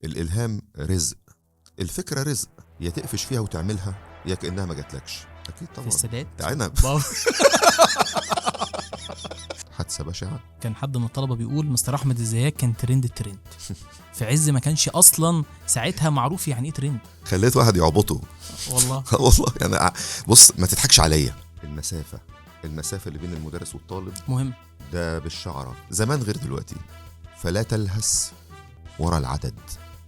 الالهام رزق، الفكره رزق، يا تقفش فيها وتعملها يا كانها ما جاتلكش. اكيد في طبعا. السادات تعالى بابا. حادثه بشعه. كان حد من الطلبه بيقول مستر احمد الزيات كان ترند في عز ما كانش اصلا ساعتها معروف يعني ايه ترند. خليت واحد يعبطه والله والله يعني. بص ما تضحكش عليا، المسافه اللي بين المدرس والطالب مهم. ده بالشعره زمان غير دلوقتي، فلا تلهس ورا العدد.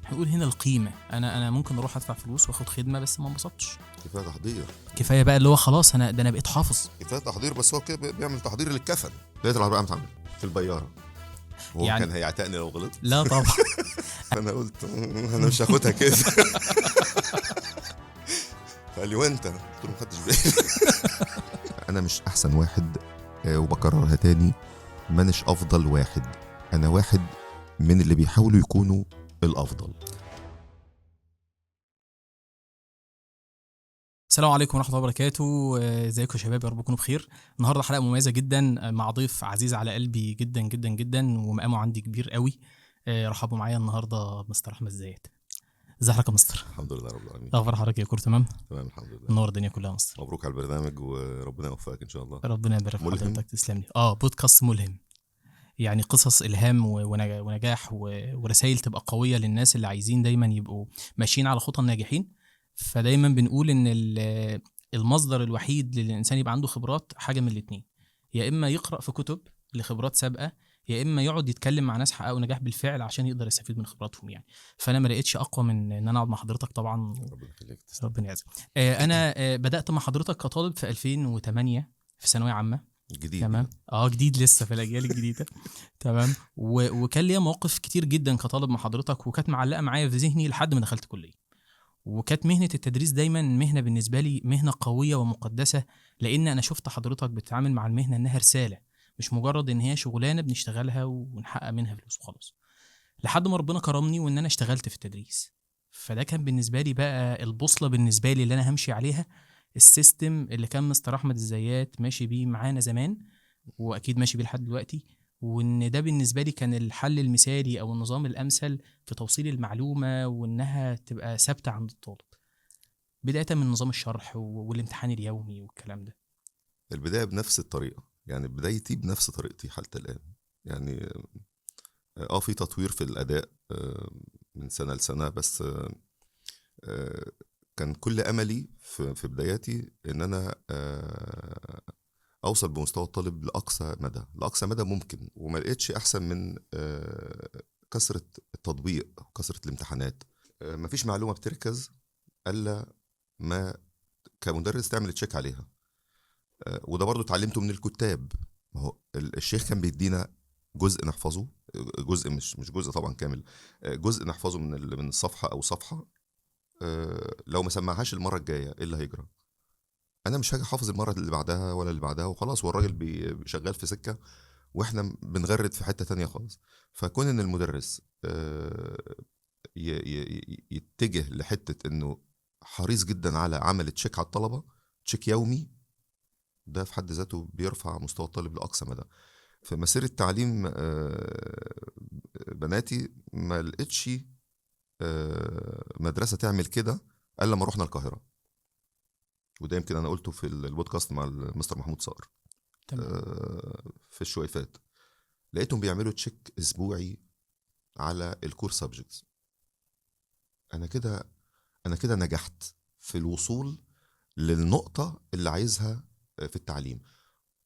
هنقول هنا القيمه. انا ممكن اروح ادفع فلوس واخد خدمه بس ما انبسطش. كفايه تحضير، كفايه بقى اللي هو خلاص انا بقيت حافظ. كفايه تحضير، بس هو كده بيعمل تحضير للكفن. لقيت العربيه قامت عامله في البياره، هو يعني كان هيعتقني لو غلط. لا طبعا. انا قلت انا مش هاخدها كده. فقال لي وانت؟ قلت له ما خدتش بالي. انا مش احسن واحد، وبكررها تاني، مانيش افضل واحد، انا واحد من اللي بيحاولوا يكونوا الافضل. السلام عليكم ورحمه الله وبركاته. ازيكم يا شباب؟ يا رب تكونوا بخير. النهارده حلقه مميزه جدا مع ضيف عزيز على قلبي جدا جدا جدا ومقامه عندي كبير قوي. رحبوا معايا النهارده مستر احمد الزيات. ازي حضرتك يا مستر؟ الحمد لله رب العالمين. اخبار حضرتك يا كور؟ تمام تمام الحمد لله. منور الدنيا كلها يا مستر. مبروك على البرنامج وربنا يوفقك ان شاء الله. ربنا يبارك في ملهم. حضرتك. تسلم لي. بودكاست ملهم، يعني قصص الهام ونجاح ورسائل تبقى قويه للناس اللي عايزين دايما يبقوا ماشيين على خطى الناجحين. فدايما بنقول ان المصدر الوحيد للانسان يبقى عنده خبرات حاجه من الاتنين، يا اما يقرا في كتب لخبرات سابقه، يا اما يقعد يتكلم مع ناس حققوا نجاح بالفعل عشان يقدر يستفيد من خبراتهم يعني. فانا ما لقيتش اقوى من ان انا اقعد مع حضرتك طبعا. ربنا يخليك. ربنا يعزك. انا بدات مع حضرتك كطالب في 2008 في ثانويه عامه. جديد. تمام. جديد لسه في الاجيال الجديده. تمام. وكان ليا مواقف كتير جدا كطالب مع حضرتك وكانت معلقه معايا في ذهني لحد ما دخلت كليه. وكانت مهنه التدريس دايما مهنه بالنسبه لي، مهنه قويه ومقدسه، لان انا شفت حضرتك بتتعامل مع المهنه انها رساله، مش مجرد ان هي شغلانه بنشتغلها ونحقق منها فلوس وخلاص. لحد ما ربنا كرمني وان انا اشتغلت في التدريس. فده كان بالنسبه لي بقى البوصله بالنسبه لي اللي انا همشي عليها، السيستم اللي كان مستر احمد الزيات ماشي بيه معانا زمان واكيد ماشي بيه لحد دلوقتي. وان ده بالنسبه لي كان الحل المثالي او النظام الامثل في توصيل المعلومه وانها تبقى ثابته عند الطالب، بدايه من نظام الشرح والامتحان اليومي والكلام ده. البدايه بنفس الطريقه، يعني بدايتي بنفس طريقتي حتى الان. يعني في تطوير في الاداء من سنه لسنه، بس كان كل املي في بداياتي ان انا اوصل بمستوى الطالب لاقصى مدى ممكن، وما لقيتش احسن من كثره التطبيق وكثره الامتحانات. مفيش معلومه بتركز الا ما كمدرس تعمل تشيك عليها. وده برضو اتعلمته من الكتاب. ما هو الشيخ كان بيدينا جزء نحفظه، جزء مش جزء طبعا كامل، جزء نحفظه من الصفحه او صفحه. لو ما سمعهاش المره الجايه ايه اللي هيجرى؟ انا مش هاجي حافظ المره اللي بعدها ولا اللي بعدها وخلاص، والراجل شغال في سكه واحنا بنغرد في حته تانية خالص. فكون ان المدرس يتجه لحته انه حريص جدا على عمل تشيك على الطلبه، تشيك يومي، ده في حد ذاته بيرفع مستوى الطالب لاقصى مدى. في مسيره تعليم بناتي ما لقيتش مدرسه تعمل كده الا لما رحنا القاهره، وده يمكن انا قلته في البودكاست مع المستر محمود صقر. في الشويفات لقيتهم بيعملوا تشيك اسبوعي على الكور سبجكتس. انا كده نجحت في الوصول للنقطه اللي عايزها في التعليم.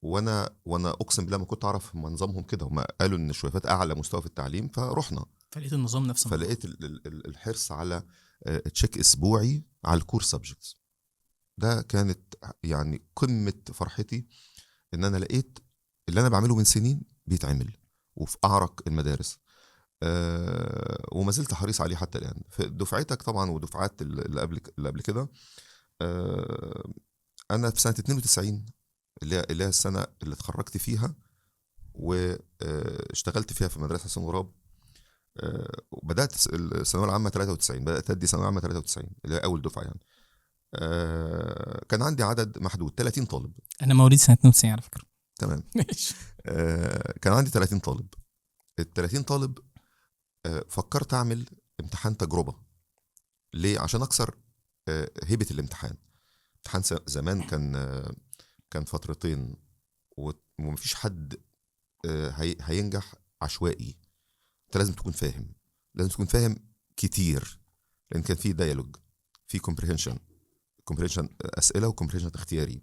وانا اقسم بالله ما كنت اعرف نظامهم كده. هم قالوا ان الشويفات اعلى مستوى في التعليم، فرحنا فلقيت النظام نفسه. فلقيت الحرص على تشيك اسبوعي على الكور سبجكتس. ده كانت يعني قمه فرحتي، ان انا لقيت اللي انا بعمله من سنين بيتعمل وفي اعرق المدارس. وما زلت حريص عليه حتى الان في دفعتك طبعا ودفعات اللي قبل كده. انا في سنه 92 اللي هي السنه اللي اتخرجت فيها واشتغلت فيها في مدرسه حسن غراب. بدات الثانويه العامه 93، بدات ادي ثانويه عامه 93 اللي هي اول دفعه يعني. كان عندي عدد محدود 30 طالب. انا مواليد سنه 92 على فكره. تمام. ماشي. كان عندي 30 طالب. ال 30 طالب فكرت اعمل امتحان تجربه. ليه؟ عشان اكسر هيبه الامتحان. امتحان زمان كان فترتين، ومفيش حد هينجح عشوائي. انت لازم تكون فاهم، لازم تكون فاهم كتير، لان كان في ديالوج، في كومبريشن اسئله وكومبريشن اختياري.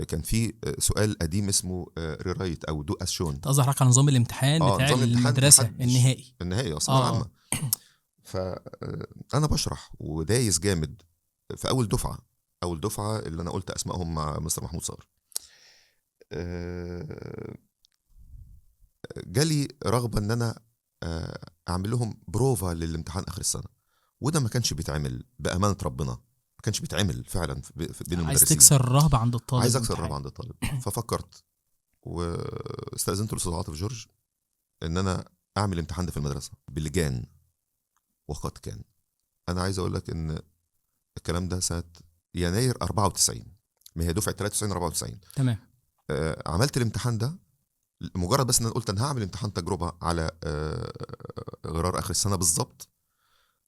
كان في سؤال قديم اسمه ريرايت او دو اس شون. تظهر على نظام الامتحان بتاع نظام الامتحان المدرسه محدش النهائي. النهائي اصلا اه عامه. فانا بشرح ودايس جامد في اول دفعه اللي انا قلت اسمائهم مع مستر محمود صقر. جالي رغبه ان انا اعمل لهم بروفا للامتحان اخر السنه، وده ما كانش بيتعمل بامانه ربنا، ما كانش بيتعمل فعلا بين عايز المدرسين. تكسر الرهبه عند الطالب عايز اكسر الامتحان. الرهبه عند الطالب. ففكرت واستاذنت الاستاذ عاطف جورج ان انا اعمل امتحان ده في المدرسه بلجان. وقد كان. انا عايز اقول لك ان الكلام ده سنه يناير 94، ما هي دفعه 93 94. تمام. عملت الامتحان ده مجرد بس ان انا قلت انا هعمل امتحان تجربه على غرار اخر السنه بالظبط.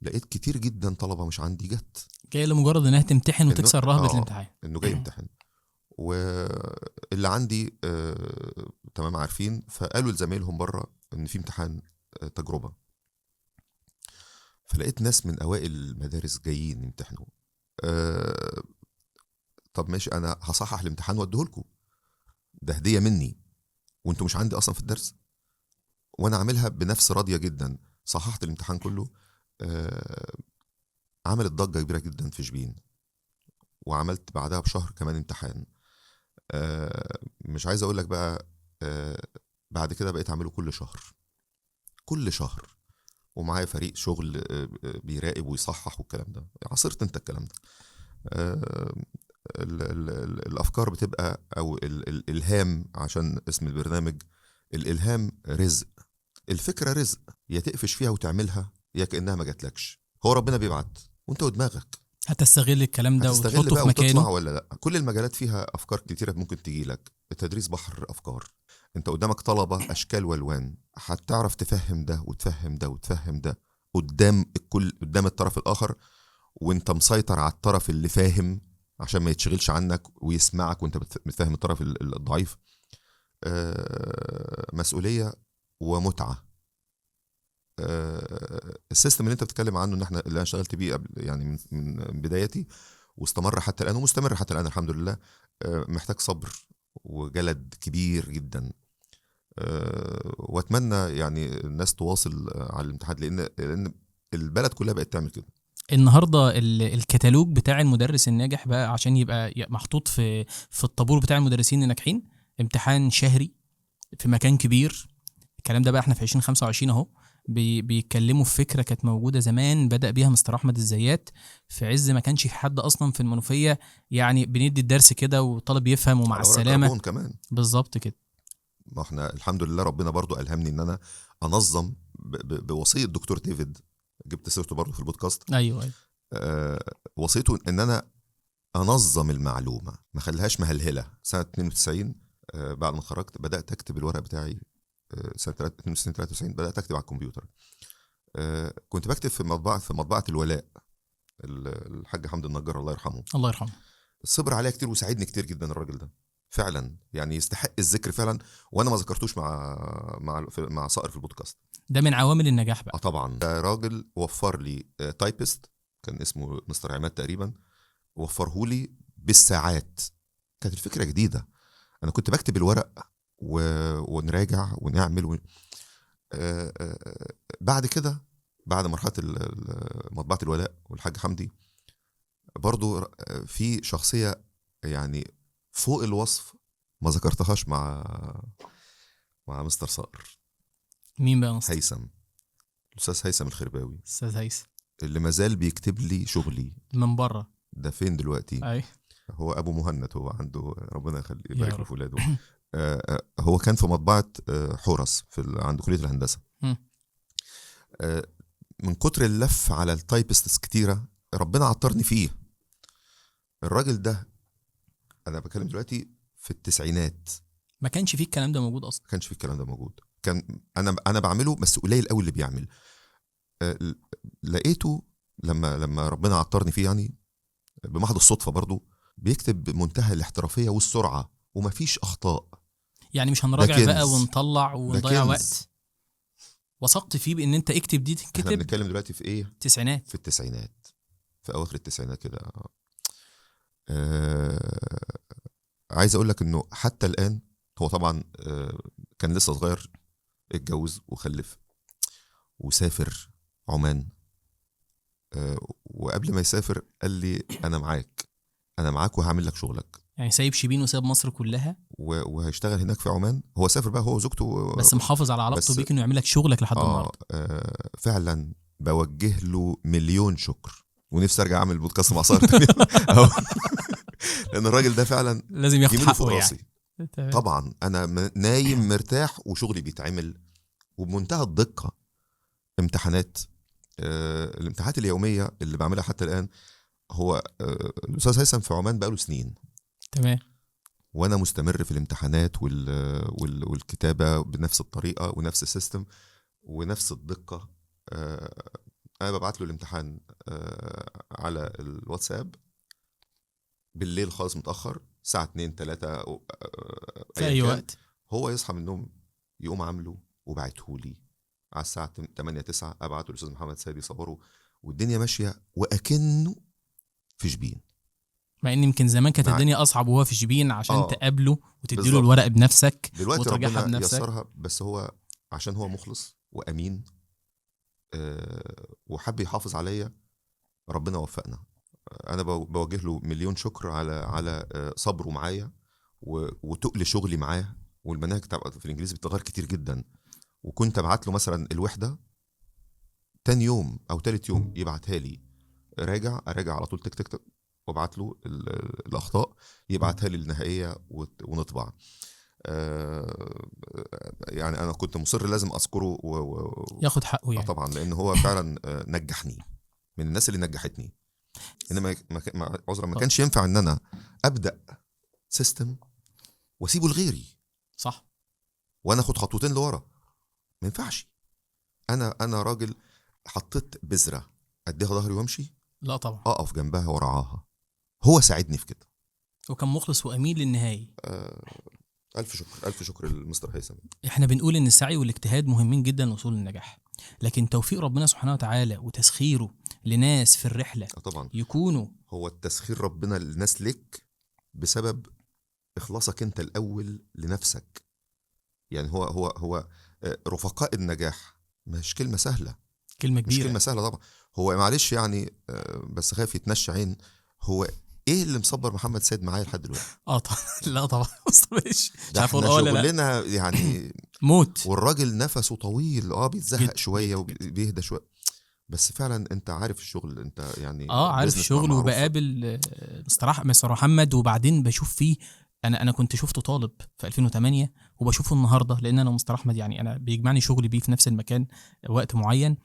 لقيت كتير جدا طلبه مش عندي جت جاي لمجرد انها تمتحن انه وتكسر رهبه الامتحان. انه جاي يمتحن. واللي عندي تمام عارفين، فقالوا لزمايلهم بره ان في امتحان تجربه. فلقيت ناس من اوائل المدارس جايين يمتحنوا. طب ماشي، انا هصحح الامتحان واديهولكم، ده هديه مني وانتوا مش عندي اصلا في الدرس. وانا عاملها بنفس راضيه جدا. صححت الامتحان كله. عملت ضجه كبيره جدا في شبين، وعملت بعدها بشهر كمان امتحان. مش عايز اقول لك بقى. بعد كده بقيت اعمله كل شهر، كل شهر، ومعايا فريق شغل بيراقب ويصحح والكلام ده. عصرت انت الكلام ده. الافكار بتبقى او الالهام، عشان اسم البرنامج الالهام رزق. الفكره رزق، يا تقفش فيها وتعملها يا كانها ما جاتلكش. هو ربنا بيبعت وانت ودماغك هتستغل الكلام ده هتستغل وتحطه بقى في وتطلع مكانه. ولا لا. كل المجالات فيها افكار كتيره ممكن تجي لك. التدريس بحر افكار. انت قدامك طلبه اشكال والوان، هتعرف تفهم ده وتفهم ده وتفهم ده قدام الكل، قدام الطرف الاخر، وانت مسيطر على الطرف اللي فاهم عشان ما يتشغلش عنك ويسمعك وانت بتفهم الطرف الضعيف. مسؤوليه ومتعه. السيستم اللي انت بتتكلم عنه ان احنا اللي انا اشتغلت بيه قبل، يعني من بدايتي واستمر حتى الان ومستمر حتى الان الحمد لله. محتاج صبر وجلد كبير جدا. واتمنى يعني الناس تواصل على الامتحان، لان البلد كلها بقت تعمل كده. النهارده الكتالوج بتاع المدرس الناجح بقى عشان يبقى محطوط في الطابور بتاع المدرسين الناجحين، امتحان شهري في مكان كبير. الكلام ده بقى احنا في 2025 اهو. بيتكلموا في فكره كانت موجوده زمان، بدا بيها مستر احمد الزيات في عز ما كانش في حد اصلا في المنوفيه. يعني بندي الدرس كده والطالب يفهم ومع على ورق السلامه. كربون كمان. بالظبط كده. ما احنا الحمد لله ربنا برضو الهمني ان انا انظم بوصيه الدكتور ديفيد، جبت سيرته برضو في البودكاست. ايوه ايوه. وصيته ان انا انظم المعلومه ما خليهاش مهلهله. سنه 92 بعد ما خرجت بدات اكتب الورق بتاعي. سنه 92 93 بدات اكتب على الكمبيوتر. كنت بكتب في مطبعه الولاء. الحاج حمد النجار الله يرحمه. الله يرحمه. صبر عليا كتير وساعدني كتير جدا الراجل ده، فعلا يعني يستحق الذكر فعلا. وانا ما ذكرتوش مع صقر في البودكاست. ده من عوامل النجاح بقى. طبعا ده راجل وفر لي تايبست، كان اسمه مستر عماد تقريبا، وفره لي بالساعات. كانت الفكره جديده. انا كنت بكتب الورق ونراجع ونعمل بعد كده، بعد مرحله مطبعه الولاء والحاج حمدي، برضو في شخصيه يعني فوق الوصف ما ذكرتهاش مع مستر صقر. مين بقى مستر؟ هيثم، الاستاذ هيثم الخرباوي، استاذ هيثم. اللي مازال بيكتب لي شغلي. من بره. ده فين دلوقتي؟ اي. هو ابو مهند، هو عنده ربنا يا يبارك له رب. في ولاده. هو كان في مطبعه حورس عند كليه الهندسه. مم. من كتر اللف على التايبستس كتيره ربنا عطرني فيه. الراجل ده انا بكلم دلوقتي في التسعينات. ما كانش فيه الكلام ده موجود اصلا. ما كانش فيه الكلام ده موجود. كان انا بعمله بس قليل قوي اللي بيعمل. لقيته لما ربنا عطرني فيه يعني بمحض الصدفه برضو بيكتب بمنتهى الاحترافيه والسرعه ومفيش اخطاء. يعني مش ده هنراجع بقى كنز، ونطلع ده ونضيع كنز. وقت. وثقت فيه بان انت اكتب دي احنا تتكتب بنتكلم دلوقتي في ايه؟ تسعينات. في التسعينات، في اواخر التسعينات كده. آه عايز اقول لك انه حتى الان هو طبعا كان لسه صغير، اتجوز وخلف وسافر عمان. وقبل ما يسافر قال لي انا معاك، انا معاك وهعمل لك شغلك. يعني سايب شبين وسايب مصر كلها، وهيشتغل هناك في عمان. هو سافر بقى هو وزوجته بس محافظ على علاقته بس بيك انه يعمل لك شغلك لحد النهارده. فعلا بوجه له مليون شكر، ونفسي ارجع اعمل بودكاست مع صار تاني. أهو. لان الراجل ده فعلا لازم ياخد يمينه فوق حقه راسي. يعني. تمام. طبعا انا نايم مرتاح وشغلي بيتعمل وبمنتهى الدقه. امتحانات، الامتحانات اليوميه اللي بعملها حتى الان. هو الاستاذ هيثم في عمان بقاله سنين، تمام. وانا مستمر في الامتحانات والكتابه بنفس الطريقه ونفس السيستم ونفس الدقه. انا ببعت له الامتحان على الواتساب بالليل خالص متاخر الساعه 2 3 في ايا اي كان. وقت. هو يصحى من النوم يقوم عامله وبعته لي على الساعه 8 9، ابعته للاستاذ محمد سيد يصوره، والدنيا ماشيه واكنه في شبين. مع ان يمكن زمان كانت مع الدنيا اصعب وهو في شبين عشان اه تقابله وتديله بالظبط. الورق بنفسك دلوقتي وتراجعها ربنا بنفسك. يسرها، بس هو عشان هو مخلص وامين وحب يحافظ عليا، ربنا وفقنا. انا بوجه له مليون شكر على صبره معايا وتقل شغلي معاه. والمناهج في الانجليزي بتغير كتير جدا، وكنت ابعت له مثلا الوحده تاني يوم او تالت يوم يبعتها لي، اراجع على طول تك تك تك وابعت له الاخطاء، يبعتها لي النهائيه ونطبع. يعني انا كنت مصر لازم اذكره ياخد حقه يعني. طبعا، لان هو فعلا نجحني، من الناس اللي نجحتني. انما عذرا ما كانش ينفع ان انا ابدا سيستم واسيبه لغيري صح. وانا اخد خطوتين لورا. ما ينفعش. انا راجل حطيت بذره اديها ظهري وامشي، لا طبعا. اقف جنبها ورعاها. هو ساعدني في كده. وكان مخلص وامين للنهايه. الف شكر، الف شكر للمستر هيثم. احنا بنقول ان السعي والاجتهاد مهمين جدا لوصول للنجاح، لكن توفيق ربنا سبحانه وتعالى وتسخيره لناس في الرحله طبعا يكونوا. هو التسخير ربنا للناس لك بسبب اخلاصك انت الاول لنفسك. يعني هو رفقاء النجاح مش كلمه سهله، كلمه مش كبيره. كلمه سهله طبعا. هو معلش يعني بس خايف يتنشى عين. هو ايه اللي مصبر محمد سيد معايا لحد دلوقتي؟ طبعا. لا طبعا. مش ده عارف اقول احنا ولا لا. شغلنا يعني موت. والراجل نفسه طويل بيتزهق جد شويه جد جد. وبيهدى شويه. بس فعلا انت عارف الشغل، انت يعني عارف بيزنس الشغل معروف. وبقابل مستر محمد، وبعدين بشوف فيه. انا كنت شفته طالب في 2008 وبشوفه النهارده، لان انا ومستر احمد يعني انا بيجمعني شغلي بيه في نفس المكان وقت معين.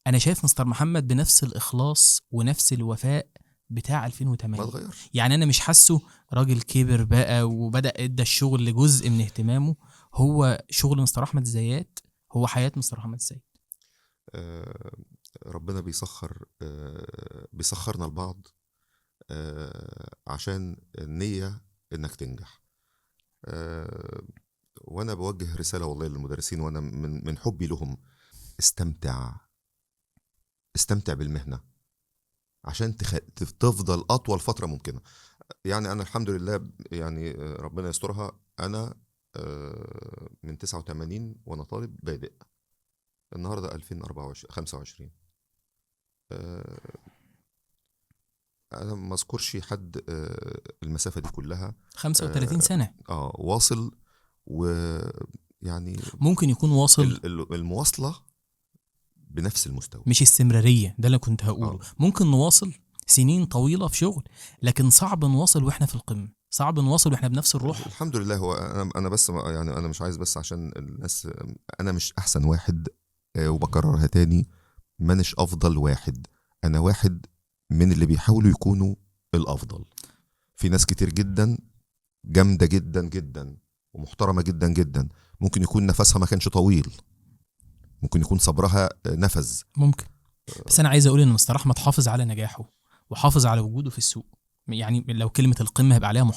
انا شايف مستر محمد بنفس الاخلاص ونفس الوفاء بتاع ما 2008. اتغيرش. يعني انا مش حاسه راجل كبر بقى وبدا ادى الشغل جزء من اهتمامه. هو شغل مستر احمد الزيات هو حياه مستر محمد الزيات. آه، ربنا بيسخرنا لبعض عشان النية انك تنجح. وانا بوجه رسالة والله للمدرسين، وانا من حبي لهم: استمتع، استمتع بالمهنة عشان تفضل اطول فترة ممكنة. يعني انا الحمد لله يعني ربنا يسترها. انا من 89 وانا طالب بادئ، النهارده 2024 25. انا ما اذكرش حد المسافه دي كلها 35 سنه. واصل. ويعني ممكن يكون واصل. المواصله بنفس المستوى. مش استمرارية، ده اللي كنت هقوله. اه ممكن نواصل سنين طويلة في شغل، لكن صعب نواصل واحنا في القمة، صعب نواصل واحنا بنفس الروح. الحمد لله. هو انا بس يعني انا مش عايز بس عشان الناس، انا مش احسن واحد وبكررها تاني، مانيش افضل واحد. انا واحد من اللي بيحاولوا يكونوا الافضل. في ناس كتير جدا جامده جدا جدا ومحترمه جدا جدا، ممكن يكون نفسها ما كانش طويل، ممكن يكون صبرها نفذ. ممكن. بس انا عايز اقول ان مستر احمد حافظ على نجاحه وحافظ على وجوده في السوق. يعني لو كلمه القمه هيبقى عليها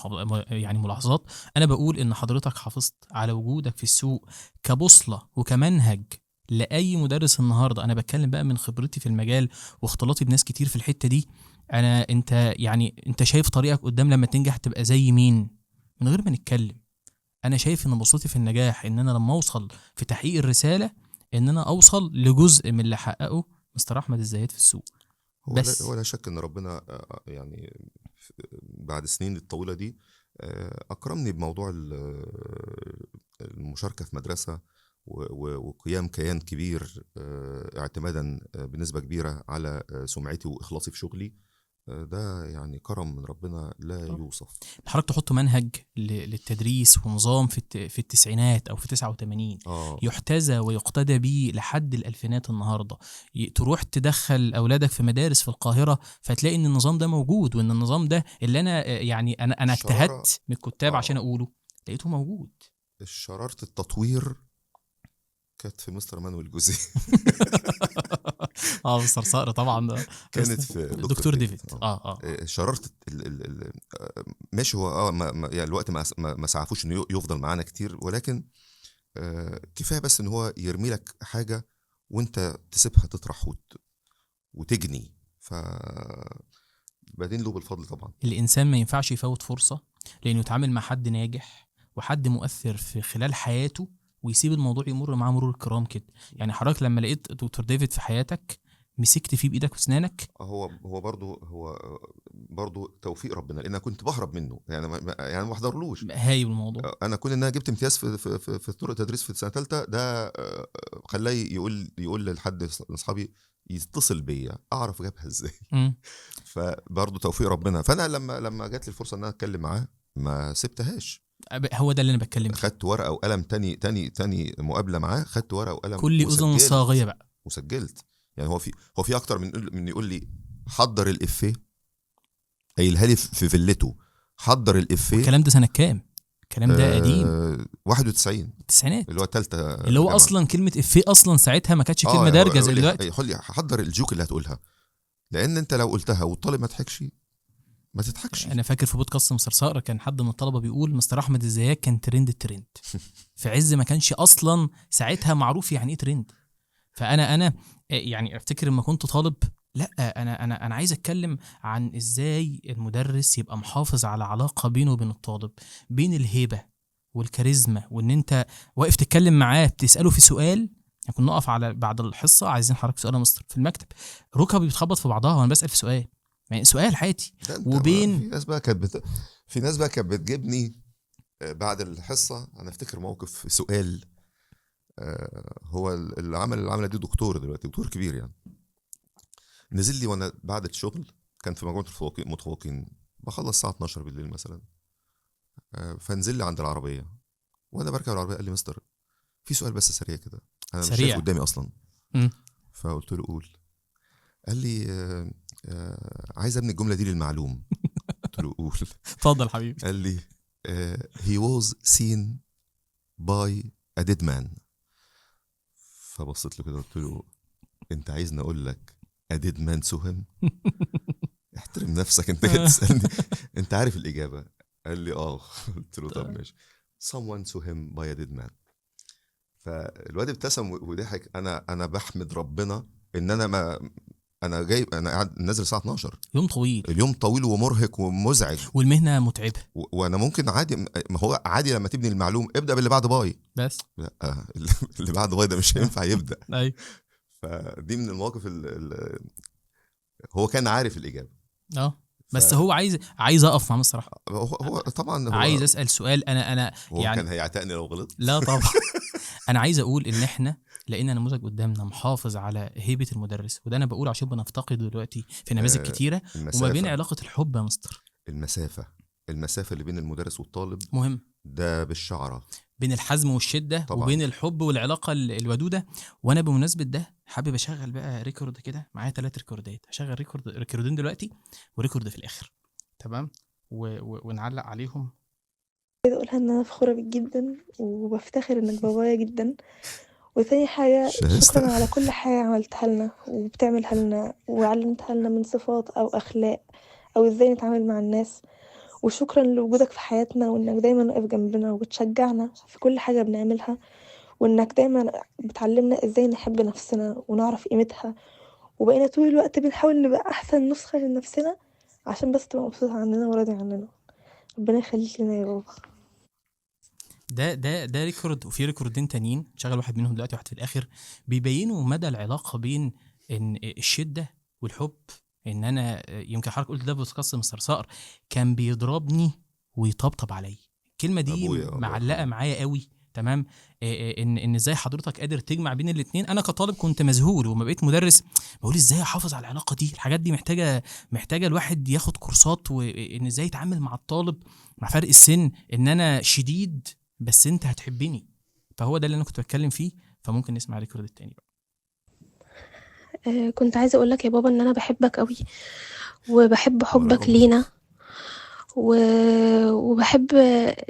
يعني ملاحظات، انا بقول ان حضرتك حافظت على وجودك في السوق كبوصله وكمنهج لاي مدرس النهارده. انا بتكلم بقى من خبرتي في المجال واختلاطي بناس كتير في الحته دي. انت شايف طريقك قدام لما تنجح تبقى زي مين من غير ما نتكلم. انا شايف ان بصوتي في النجاح ان انا لما اوصل في تحقيق الرساله ان انا اوصل لجزء من اللي حققه مستر احمد الزاهد في السوق. بس هو لا شك ان ربنا يعني بعد السنين الطويله دي اكرمني بموضوع المشاركه في مدرسه وقيام كيان كبير، اعتمادا بنسبه كبيره على سمعتي واخلاصي في شغلي. ده يعني كرم من ربنا لا يوصف. حضرتك تحط منهج للتدريس ونظام في التسعينات او في 89 اه يحتذى ويقتدى به لحد الالفينات النهارده. تروح تدخل اولادك في مدارس في القاهره فتلاقي ان النظام ده موجود، وان النظام ده اللي انا الشرارة. اجتهدت من الكتاب عشان اه اقوله لقيته موجود. شرارة التطوير كانت في مستر مانويل جوزيه. مستر صقر طبعا ده. كانت في دكتور دكتور ديفيد. ديفيد. اه شرارة ماشي. هو يعني الوقت ما سعفوش انه يفضل معانا كتير، ولكن كفايه بس ان هو يرمي لك حاجه وانت تسيبها تطرح وتجني. بعدين له بالفضل طبعا. الإنسان ما ينفعش يفوت فرصة لأنه يتعامل مع حد ناجح وحد مؤثر في خلال حياته ويسيب الموضوع يمر معاه مرور الكرام كده. يعني حضرتك لما لقيت دكتور ديفيد في حياتك مسكت فيه بإيدك وأسنانك. هو برضه توفيق ربنا، لان انا كنت بهرب منه، يعني ما بحضرلوش. هايل الموضوع. انا كون ان انا جبت امتياز في طرق التدريس في السنه الثالثه ده خلاه يقول لحد من اصحابي يتصل بيا اعرف جابها ازاي. مم. فبرضه توفيق ربنا. فانا لما جات لي الفرصه ان انا اتكلم معاه ما سبتهاش. هو ده اللي أنا بتكلم فيه. خدت ورقه وقلم، تاني مقابله معاه خدت ورقه وقلم كل أذن صاغية بقى. وسجلت. يعني هو في اكتر من يقول لي حضر الافيه، قايلها لي في فيلته، حضر الافيه. الكلام ده سنة كام؟ الكلام ده قديم. 91 التسعينات. اللي هو الثالثه اللي هو جامعه. أصلا كلمة إفيه أصلا ساعتها ما كانتش كلمة يعني هو دارجة زي دلوقتي. يقول لي حضر الجوك اللي هتقولها، لان انت لو قلتها والطالب ما ضحكش ما تضحكش. انا فاكر في بودكاست مستر صقر كان حد من الطلبه بيقول مستر احمد الزيات كان الترند في عز ما كانش اصلا ساعتها معروف يعني ايه ترند. فانا يعني افتكر لما كنت طالب، لا انا عايز اتكلم عن ازاي المدرس يبقى محافظ على علاقه بينه وبين الطالب، بين الهيبه والكاريزما، وان انت واقف تتكلم معاه بتساله في سؤال. يعني كنا نقف على بعد الحصه عايزين حضرتك سؤال يا مستر في المكتب، ركبي بتخبط في بعضها وانا بسال في سؤال، يعني سؤال حياتي. ده انت وبين في ناس بقى كانت بتجيبني بعد الحصه. انا افتكر موقف سؤال. هو اللي عمل العمله دي دكتور دلوقتي، دكتور كبير يعني. نزل لي وانا بعد الشغل، كان في مجموعه متفوقين، بخلص الساعه 12 بالليل مثلا. فنزل لي عند العربيه، وانا بركب العربيه قال لي مستر في سؤال بس سريع كده، انا مش شايف سريع. قدامي اصلا. مم. فقلت له قول. قال لي عايز ابني الجمله دي للمعلوم. قلت له قول. اتفضل حبيبي. قال لي he was seen by a dead man. فبصيت له كده قلت له انت عايزني اقول لك a dead man saw him؟ احترم نفسك، انت جاي تسالني انت عارف الاجابه. قال لي قلت له طب ماشي. someone saw him by a dead man. فالواد ابتسم وضحك. انا بحمد ربنا ان انا قاعد نازل الساعه 12. يوم طويل. اليوم طويل ومرهق ومزعج، والمهنه متعبه. وانا ممكن عادي، ما هو عادي لما تبني المعلوم ابدا باللي بعد باي. بس لا اللي بعد باي ده مش هينفع يبدا. ايوه. فدي من المواقف هو كان عارف الاجابه. بس هو عايز اقف مع مصر. هو طبعا عايز اسال سؤال. انا هو يعني كان هيعتقني لو غلط. لا طبعا. انا عايز اقول ان احنا لقينا نموذج قدامنا محافظ على هيبه المدرس، وده انا بقول عشان بنفتقده دلوقتي في نماذج كتيره. وما بين علاقه الحب يا مستر، المسافه اللي بين المدرس والطالب مهم. ده بالشعره، بين الحزم والشده طبعا. وبين الحب والعلاقه الودوده. وانا بمناسبه ده حابب اشغل بقى ريكورد كده، معايا 3 ريكوردات، هشغل ريكوردين دلوقتي وريكورد في الاخر، تمام؟ ونعلق عليهم. عايزة اقولها ان انا فخورة بيك جدا وبفتخر انك بابايا جدا، وتاني حاجة شهستة. شكرا على كل حاجة عملتها لنا وبتعملها لنا وعلمتها لنا من صفات أو أخلاق أو ازاي نتعامل مع الناس. وشكرا لوجودك في حياتنا وإنك دايما واقف جنبنا وبتشجعنا في كل حاجة بنعملها، وإنك دايما بتعلمنا ازاي نحب نفسنا ونعرف قيمتها، وبقينا طول الوقت بنحاول نبقى أحسن نسخة من نفسنا عشان بس تبقى مبسوط عننا وراضي عننا. ربنا يخليك لنا يا بابا. ده ريكورد، وفي ريكوردين تانيين شغل واحد منهم دلوقتي واحد في الاخر، بيبينوا مدى العلاقه بين ان الشده والحب. ان انا يمكن حضرتك قلت ده بودكاست مستر صقر، كان بيضربني ويطبطب عليا. الكلمه دي ابويا الله معلقه يرحمه. معايا قوي. تمام. ان ازاي حضرتك قادر تجمع بين الاثنين. انا كطالب كنت مذهول، وما بقيت مدرس بقول ازاي احافظ على العلاقه دي. الحاجات دي محتاجه الواحد ياخد كورسات، وان ازاي يتعامل مع الطالب مع فرق السن، ان انا شديد بس انت هتحبني. فهو ده اللي انا كنت بتكلم فيه. فممكن نسمع الريكورد التاني بقى. كنت عايزة أقولك يا بابا إن أنا بحبك قوي، وبحب وانا حبك يا بابا. لينا و... وبحب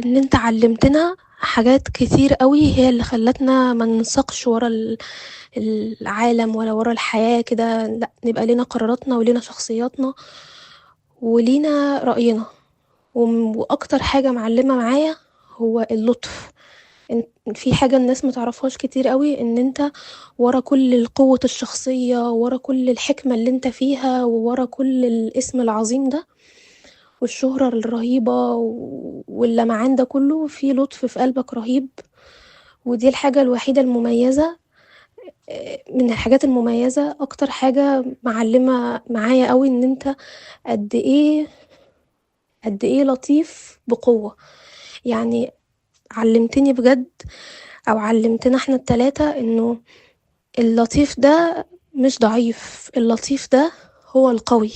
إن أنت علمتنا حاجات كتير قوي هي اللي خلتنا ما ننساقش ورا العالم ولا ورا الحياة كده. لا، نبقى لينا قراراتنا ولينا شخصياتنا ولينا رأينا. وأكتر حاجة معلمة معايا هو اللطف. في حاجة الناس متعرفهاش كتير قوي، ان انت ورا كل قوة الشخصية، ورا كل الحكمة اللي انت فيها، وورا كل الاسم العظيم ده والشهرة الرهيبة واللمعان ده كله، في لطف في قلبك رهيب. ودي الحاجة الوحيدة المميزة. من الحاجات المميزة اكتر حاجة معلمة معايا قوي ان انت قد ايه قد ايه لطيف بقوة. يعني علمتني بجد، او علمتنا احنا التلاتة، انه اللطيف ده مش ضعيف، اللطيف ده هو القوي،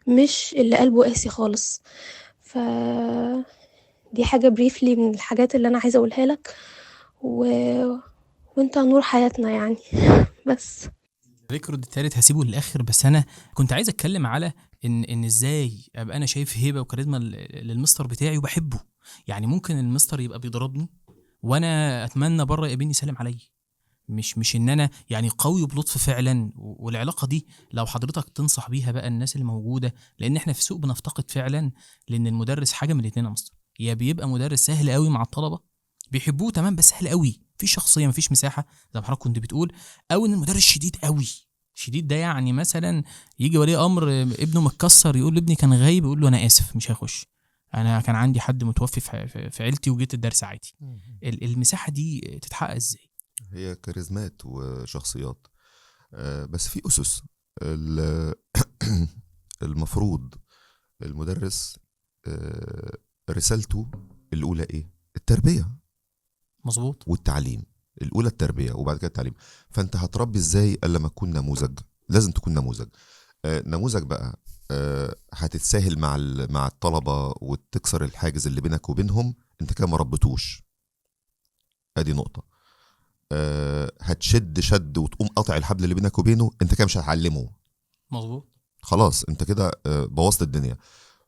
مش اللي قلبه قاسي خالص. ف دي حاجة بريفلي من الحاجات اللي انا عايزة اقولها لك و... وانت نور حياتنا يعني. بس الريكورد التالت هسيبه للاخر، بس انا كنت عايز اتكلم على ان ازاي ابقى انا شايف هيبه وكاريزما للمستر بتاعي وبحبه. يعني ممكن المستر يبقى بيضربني وانا اتمنى بره يقابلني يسلم عليا. مش ان انا يعني قوي وبلطف فعلا. والعلاقه دي لو حضرتك تنصح بيها بقى الناس اللي موجوده، لان احنا في سوق بنفتقد فعلا. لان المدرس حاجه من الاثنين يا مستر، يا بيبقى مدرس سهل قوي مع الطلبه بيحبوه تمام بس سهل قوي في شخصيه مفيش مساحه زي ما حضرتك كنت بتقول، او ان المدرس شديد قوي. شديد ده يعني مثلا يجي ولي امر ابنه متكسر يقول لابني كان غايب، يقول له انا اسف مش هيخش، انا كان عندي حد متوفي في عيلتي وجيت الدرس عادي. المساحه دي تتحقق ازاي؟ هي كاريزمات وشخصيات. بس في أسس. ال- المفروض المدرس رسالته الأولى إيه؟ التربية مظبوط. والتعليم. الأولى التربية وبعد كده التعليم. فأنت هتربي إزاي إلا لما تكون نموذج؟ لازم تكون نموذج. نموذج بقى. هتتساهل مع الطلبة وتكسر الحاجز اللي بينك وبينهم، أنت كده ما ربيتوش. أدي نقطة. هتشد شد وتقوم قاطع الحبل اللي بينك وبينه، انت كده مش هتعلمه. مظبوط. خلاص انت كده بوظت الدنيا.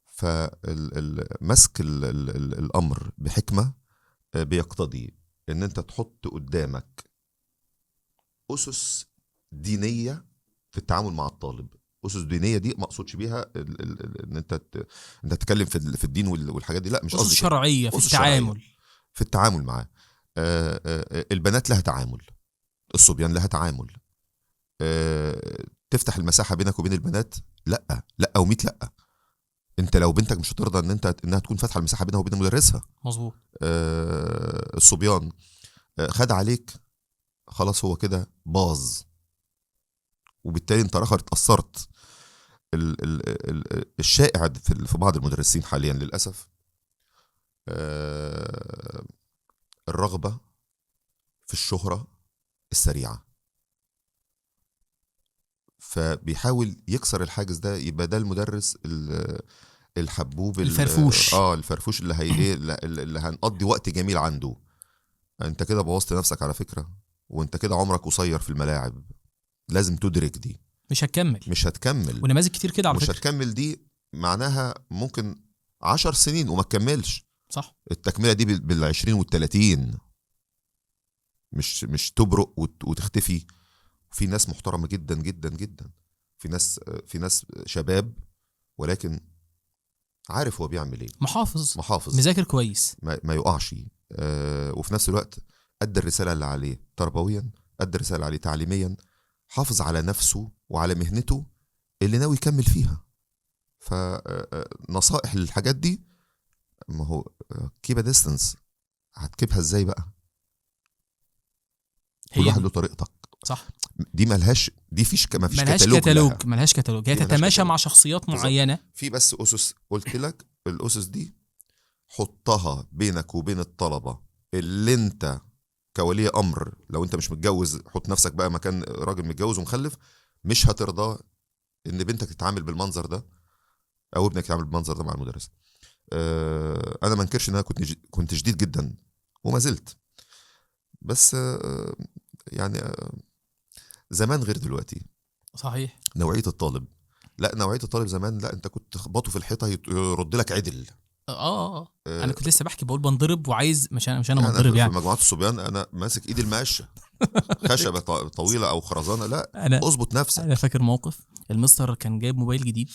فمسك الامر بحكمه بيقتضي ان انت تحط قدامك اسس دينيه في التعامل مع الطالب. اسس دينيه دي ما اقصدش بيها ان انت تتكلم في الدين والحاجات دي، لا مش أسس قصدي كده. شرعية في اسس شرعيه التعامل. في التعامل معاه. البنات لها تعامل، الصبيان لها تعامل. تفتح المساحه بينك وبين البنات؟ لا لا وميت لا. انت لو بنتك مش هترضى انها تكون فاتحه المساحه بينها وبين مدرسها. مظبوط. الصبيان خد عليك، خلاص هو كده باظ، وبالتالي انت اخر اتاثرت. الشائع في بعض المدرسين حاليا للاسف الرغبه في الشهره السريعه، فبيحاول يكسر الحاجز ده. يبقى ده المدرس الحبوب الفرفوش. الفرفوش اللي هي ايه، اللي هنقضي وقت جميل عنده. انت كده بوظت نفسك على فكرة، وانت كده عمرك قصير في الملاعب. لازم تدرك دي. مش هتكمل. مش هتكمل. ونماذج كتير كده على ومش فكرة. هتكمل دي معناها ممكن 10 سنين وما تكملش. صح. التكملة دي بال20 وال30. مش تبرق وتختفي. في ناس محترمه جدا جدا جدا، في ناس شباب ولكن عارف هو بيعمل ايه، محافظ مذاكر كويس، ما يقعش. وفي نفس الوقت ادى الرساله اللي عليه تربويا، ادى الرساله اللي عليه تعليميا، حافظ على نفسه وعلى مهنته اللي ناوي يكمل فيها. فنصائح للحاجات دي، ما هو كيب ديستنس، هتكيبها ازاي بقى؟ كل واحد له طريقتك، صح. دي ملهاش، دي ما فيش كتالوج، ملهاش كتالوج، هي تتماشى مع شخصيات معينه. في بس اسس، قلت لك الاسس دي حطها بينك وبين الطلبه اللي انت كولي امر، لو انت مش متجوز حط نفسك بقى مكان راجل متجوز ومخلف، مش هترضى ان بنتك تتعامل بالمنظر ده او ابنك يتعامل بالمنظر ده مع المدرس. انا ما انكرش ان انا كنت شديد جدا وما زلت، بس يعني زمان غير دلوقتي. صحيح. نوعيه الطالب، لا نوعيه الطالب زمان، لا انت كنت تخبطه في الحيطه يرد لك عدل. انا كنت لسه بحكي بقول بنضرب وعايز مش انا يعني بنضرب في مجموعات الصبيان انا ماسك ايدي المقشه خشبه طويله او خرزانه، لا اظبط نفسك. انا فاكر موقف، المستر كان جايب موبايل جديد،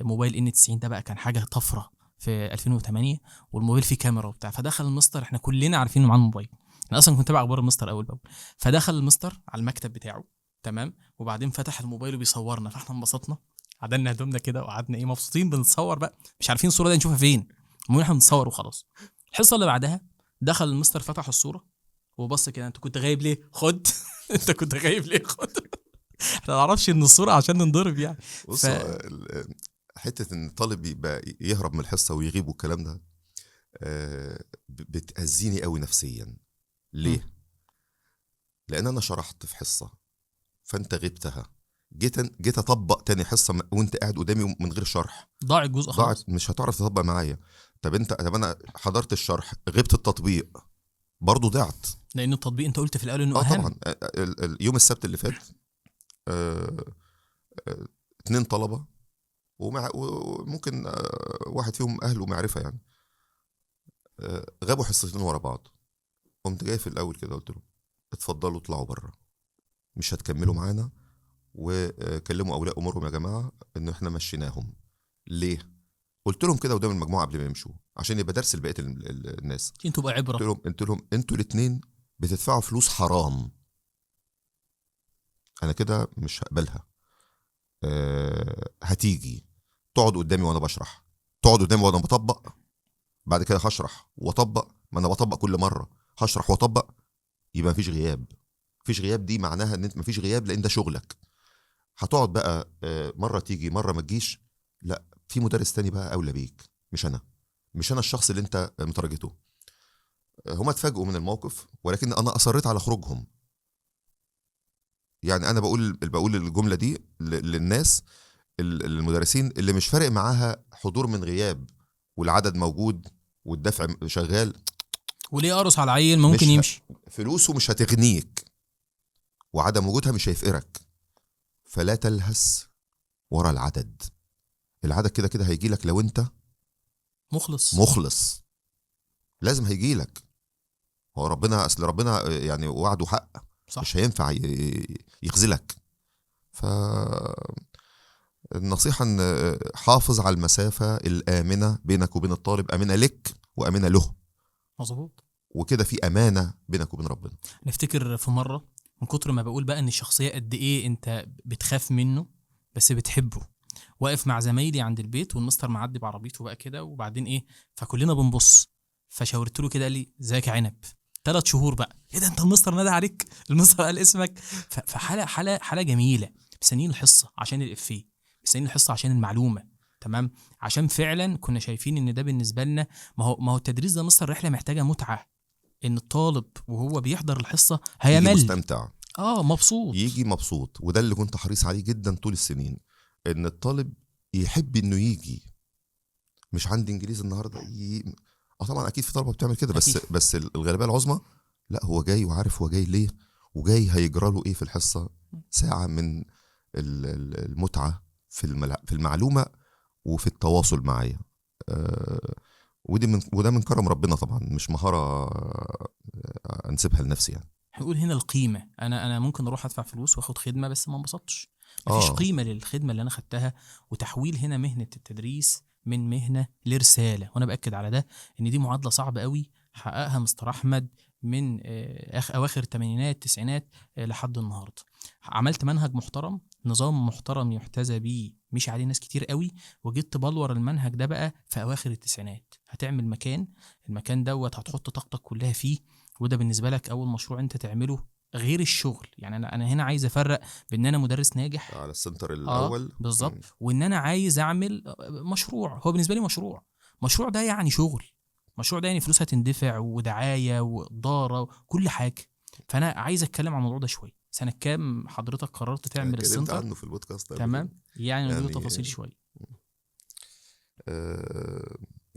موبايل N90 ده بقى كان حاجه طفره في 2008، والموبايل فيه كاميرا وبتاع. فدخل المستر، احنا كلنا عارفين انه معاه موبايل، انا اصلا كنت تابع اخبار المستر اول باول. فدخل المستر على المكتب بتاعه، تمام، وبعدين فتح الموبايل وبيصورنا، فاحنا انبسطنا، عدلنا هدومنا كده وقعدنا مبسوطين بنتصور بقى، مش عارفين الصوره دي نشوفها فين، المهم احنا بنتصور وخلاص. الحصه اللي بعدها دخل المستر فتح الصوره وبص كده، انت كنت غايب ليه؟ خد انت كنت غايب ليه؟ خد. احنا ما نعرفش ان الصوره عشان ننضرب يعني. بص حته ان الطالب يبقى يهرب من الحصه ويغيب والكلام ده بتأذيني قوي نفسيا. ليه؟ لان انا شرحت في حصه فانت غبتها، جيت اطبق تاني حصه وانت قاعد قدامي من غير شرح، ضاع الجزء خلاص، مش هتعرف تطبق معايا. طب انا حضرت الشرح، غبت التطبيق، برضو ضعت. لان التطبيق انت قلت في الاول انه اهم. طبعا. يوم السبت اللي فات 2 طلبه وممكن واحد فيهم اهله معرفه يعني، غابوا حصتين ورا بعض. قمت جاي في الاول كده قلت لهم اتفضلوا اطلعوا بره، مش هتكملوا معانا، وكلموا اولياء امورهم يا جماعه ان احنا مشيناهم. ليه؟ قلت لهم كده قدام المجموعه قبل ما يمشوا عشان يبقى درس لبقيه الناس، انتوا بقى عبره. قلت لهم انتوا الاثنين بتدفعوا فلوس حرام، انا كده مش هقبلها. هتيجي تقعد قدامي وانا بشرح، تقعد قدامي وانا بطبق، بعد كده هشرح واطبق، ما انا بطبق كل مره، هشرح واطبق، يبقى مفيش غياب. مفيش غياب دي معناها ان انت مفيش غياب لان ده شغلك. هتقعد بقى مره تيجي مره ما تجيش، لا في مدرس تاني بقى اولى بيك، مش انا الشخص اللي انت مترجته. هما اتفاجئوا من الموقف ولكن انا اصريت على خروجهم. يعني انا بقول الجمله دي للناس المدرسين اللي مش فارق معاها حضور من غياب والعدد موجود والدفع شغال، وليه ارس على العيل ما ممكن يمشي، فلوسه مش هتغنيك وعدم وجودها مش هيفقرك. فلا تلهس ورا العدد كده كده هيجي لك لو انت مخلص لازم هيجي لك. هو ربنا يعني وعده حق، صح. مش هينفع يخذلك. النصيحة ان حافظ على المسافة الآمنة بينك وبين الطالب، آمنة لك وآمنة له، مظبوط، وكده في أمانة بينك وبين ربنا. نفتكر في مرة من كتر ما بقول بقى ان الشخصية قد ايه انت بتخاف منه بس بتحبه، واقف مع زمايلي عند البيت والمستر معدي بعربيته بقى كده، وبعدين فكلنا بنبص، فشاورت له كده قال لي ازيك يا عنب. 3 شهور بقى، ايه ده انت المستر نادى عليك، المستر قال اسمك. فحالة جميلة. مستنيين الحصة عشان الإفيه، مستنيين الحصة عشان المعلومة، تمام، عشان فعلا كنا شايفين ان ده بالنسبة لنا ما هو التدريس ده مستر رحلة محتاجة متعة، ان الطالب وهو بيحضر الحصة هيمل، مستمتع، مبسوط، يجي مبسوط. وده اللي كنت حريص عليه جدا طول السنين، ان الطالب يحب انه يجي. مش عندي انجليزي النهارده طبعا اكيد في طلبه بتعمل كده، بس الغالبيه العظمى لا، هو جاي وعارف هو جاي ليه وجاي هيجرى له ايه في الحصه. ساعه من المتعه في المعلومه وفي التواصل معايا. وده من كرم ربنا طبعا، مش مهاره انسبها لنفسي يعني. هنقول هنا القيمه. انا ممكن اروح ادفع فلوس واخد خدمه بس ما انبسطتش، مفيش قيمه للخدمه اللي انا خدتها. وتحويل هنا مهنه التدريس من مهنه لرساله، وانا باكد على ده ان دي معادله صعبه قوي حققها مستر احمد من اواخر الثمانينات التسعينات لحد النهارده. عملت منهج محترم، نظام محترم يحتذى بيه، مش عليه ناس كتير قوي، وجيت تبلور المنهج ده بقى في اواخر التسعينات. هتعمل المكان دوت هتحط طاقتك كلها فيه، وده بالنسبه لك اول مشروع انت تعمله غير الشغل. يعني انا هنا عايز افرق بين ان انا مدرس ناجح على السنتر الاول. بالظبط، وان انا عايز اعمل مشروع. هو بالنسبه لي مشروع ده يعني شغل، مشروع ده يعني فلوس هتندفع ودعايه واداره وكل حاجه. فانا عايز اتكلم عن الموضوع ده شويه. سنه كام حضرتك قررت تعمل اتكلمت السنتر؟ عنه في البودكاست قبل تمام، كده. يعني نديله يعني تفاصيل شويه.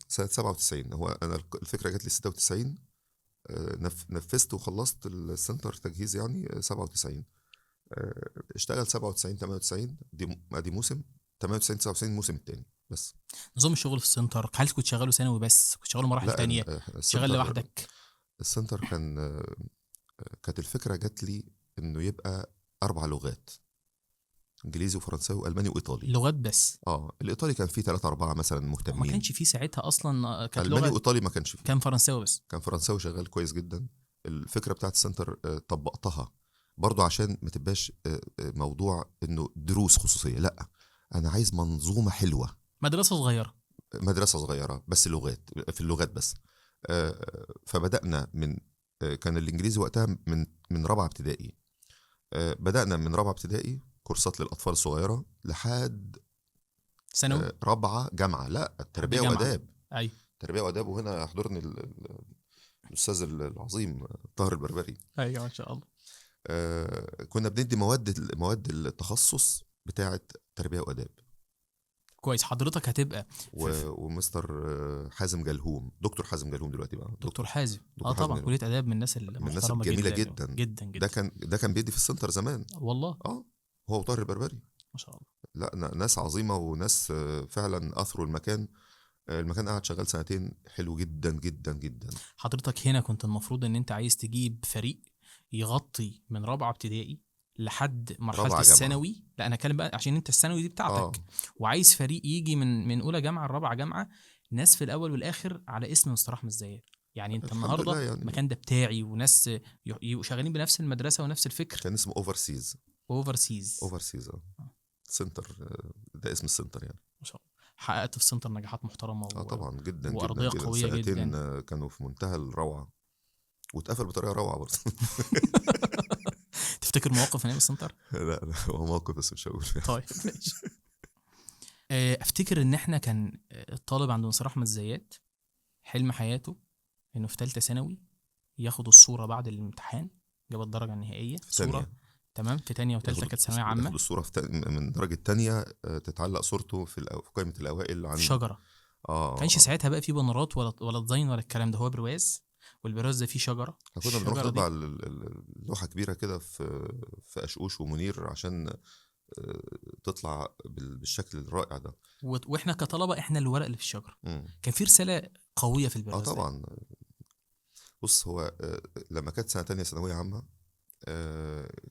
سنة 97. هو أنا الفكرة جات لي 96. نفذت وخلصت السنتر تجهيز يعني 97. اشتغل 97 98 دي موسم. 98 99 الموسم الثاني بس. نظام الشغل في السنتر، هل كنت شغاله ثانوي بس؟ كنت شغاله مراحل لا تانية؟ شغال لوحدك؟ السنتر كانت الفكرة جات لي إنه يبقى 4 لغات: إنجليزي وفرنساوي وألماني وإيطالي. اللغات بس؟ الإيطالي كان فيه 3 4 مثلا مهتمين. ما كانش فيه ساعتها اصلا كانت ألماني لغه، وإيطالي ما كانش فيه. كان فرنساوي بس. كان فرنساوي شغال كويس جدا. الفكرة بتاعت السنتر طبقتها برضو عشان ما تبقاش موضوع إنه دروس خصوصية، لا، أنا عايز منظومة حلوة. مدرسه صغيره، مدرسة صغيرة بس في اللغات بس. فبدأنا من كان الإنجليزي وقتها من رابعة ابتدائي. بدأنا من رابعة ابتدائي كورسات للأطفال الصغيرة لحد ثانوي، رابعة جامعة. لا، تربية جامعه. وآداب. ايوه، تربية وآداب، وهنا يحضرني الأستاذ العظيم طاهر البربري. ايوه ما شاء الله. كنا بندي مواد التخصص بتاعة تربية وآداب. كويس. حضرتك هتبقى ومستر حازم جلهوم، دكتور حازم جلهوم دلوقتي بقى دكتور حازم. دكتور حازم طبعا جلهوم. كليه اداب من الناس من الناس المحترمه الجميلة جدا جدا جدا جدا. ده كان بيدي في السنتر زمان. والله هو طاهر البربري. ما شاء الله. لا، ناس عظيمة وناس فعلا أثروا المكان. المكان قعد شغال 2 حلو جدا جدا جدا. حضرتك هنا كنت المفروض ان انت عايز تجيب فريق يغطي من رابعه ابتدائي لحد مرحله الثانوي. لا انا اتكلم بقى عشان انت الثانوي دي بتاعتك. وعايز فريق يجي من اولى جامعه لرابعه جامعه، ناس في الاول والاخر على اسم مستر احمد الزيات. يعني انت النهارده يعني المكان ده بتاعي، وناس شغالين بنفس المدرسه ونفس الفكر. كان اسمه اوفرسيز. سنتر، ده اسم السنتر يعني. ما شاء الله. حققت في السنتر نجاحات محترمه طبعا جدا وارضيه جدا. قويه 2 جدا. كانوا في منتهى الروعه، واتقفل بطريقه روعه برضه. تفتكر مواقف من ايام السنتر؟ لا هو موقف بس مش هقول. طيب ماشي. افتكر ان احنا كان الطالب عند مستر احمد الزيات حلم حياته انه في ثالثه ثانوي ياخد الصوره بعد الامتحان، جاب الدرجه النهائيه صوره. تمام، في تانية وثالثه كانت ثانويه عامه. ياخد الصوره من درجه تانية، تتعلق صورته في قائمه الاوائل عن في شجره. كانش ساعتها بقى في بنرات ولا ديزاين ولا الكلام ده، هو برواز، والبرواز ده فيه شجره. كنا بنروح نطبع اللوحه كبيره كده في اشقوش ومنير عشان تطلع بالشكل الرائع ده. واحنا كطلبه احنا الورق اللي في الشجره. كان في رساله قويه في البرواز طبعا ده. بص، هو لما كانت سنه تانية ثانويه عامه،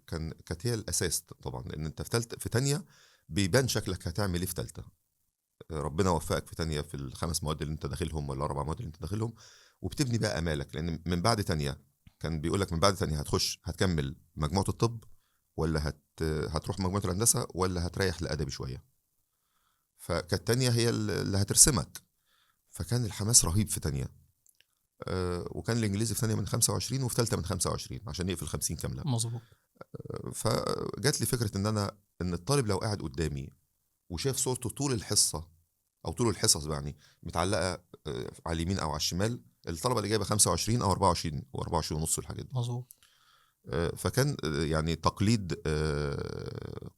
كانت هي الاساس طبعا، لان انت في تانية بيبان شكلك هتعمل ايه في تالتة. ربنا وفقك في تانية في ال5 مواد اللي انت داخلهم ولا 4 مواد اللي انت داخلهم، وبتبني بقى امالك. لان من بعد تانية كان بيقول لك من بعد تانية هتكمل مجموعه الطب، ولا هتروح مجموعه الهندسه، ولا هتريح لادبي شويه. فكانت تانية هي اللي هترسمك. فكان الحماس رهيب في تانية. وكان الانجليزي في ثانيه من 25 وفي ثالثه من 25 عشان يقفل 50 كامله. مظبوط. فجات لي فكره ان الطالب لو قاعد قدامي وشاف صورته طول الحصه او طول الحصص يعني متعلقه على اليمين او على الشمال، الطلبه اللي جايبه 25 او 24 و24 ونص الحاجات دي. مظبوط. فكان يعني تقليد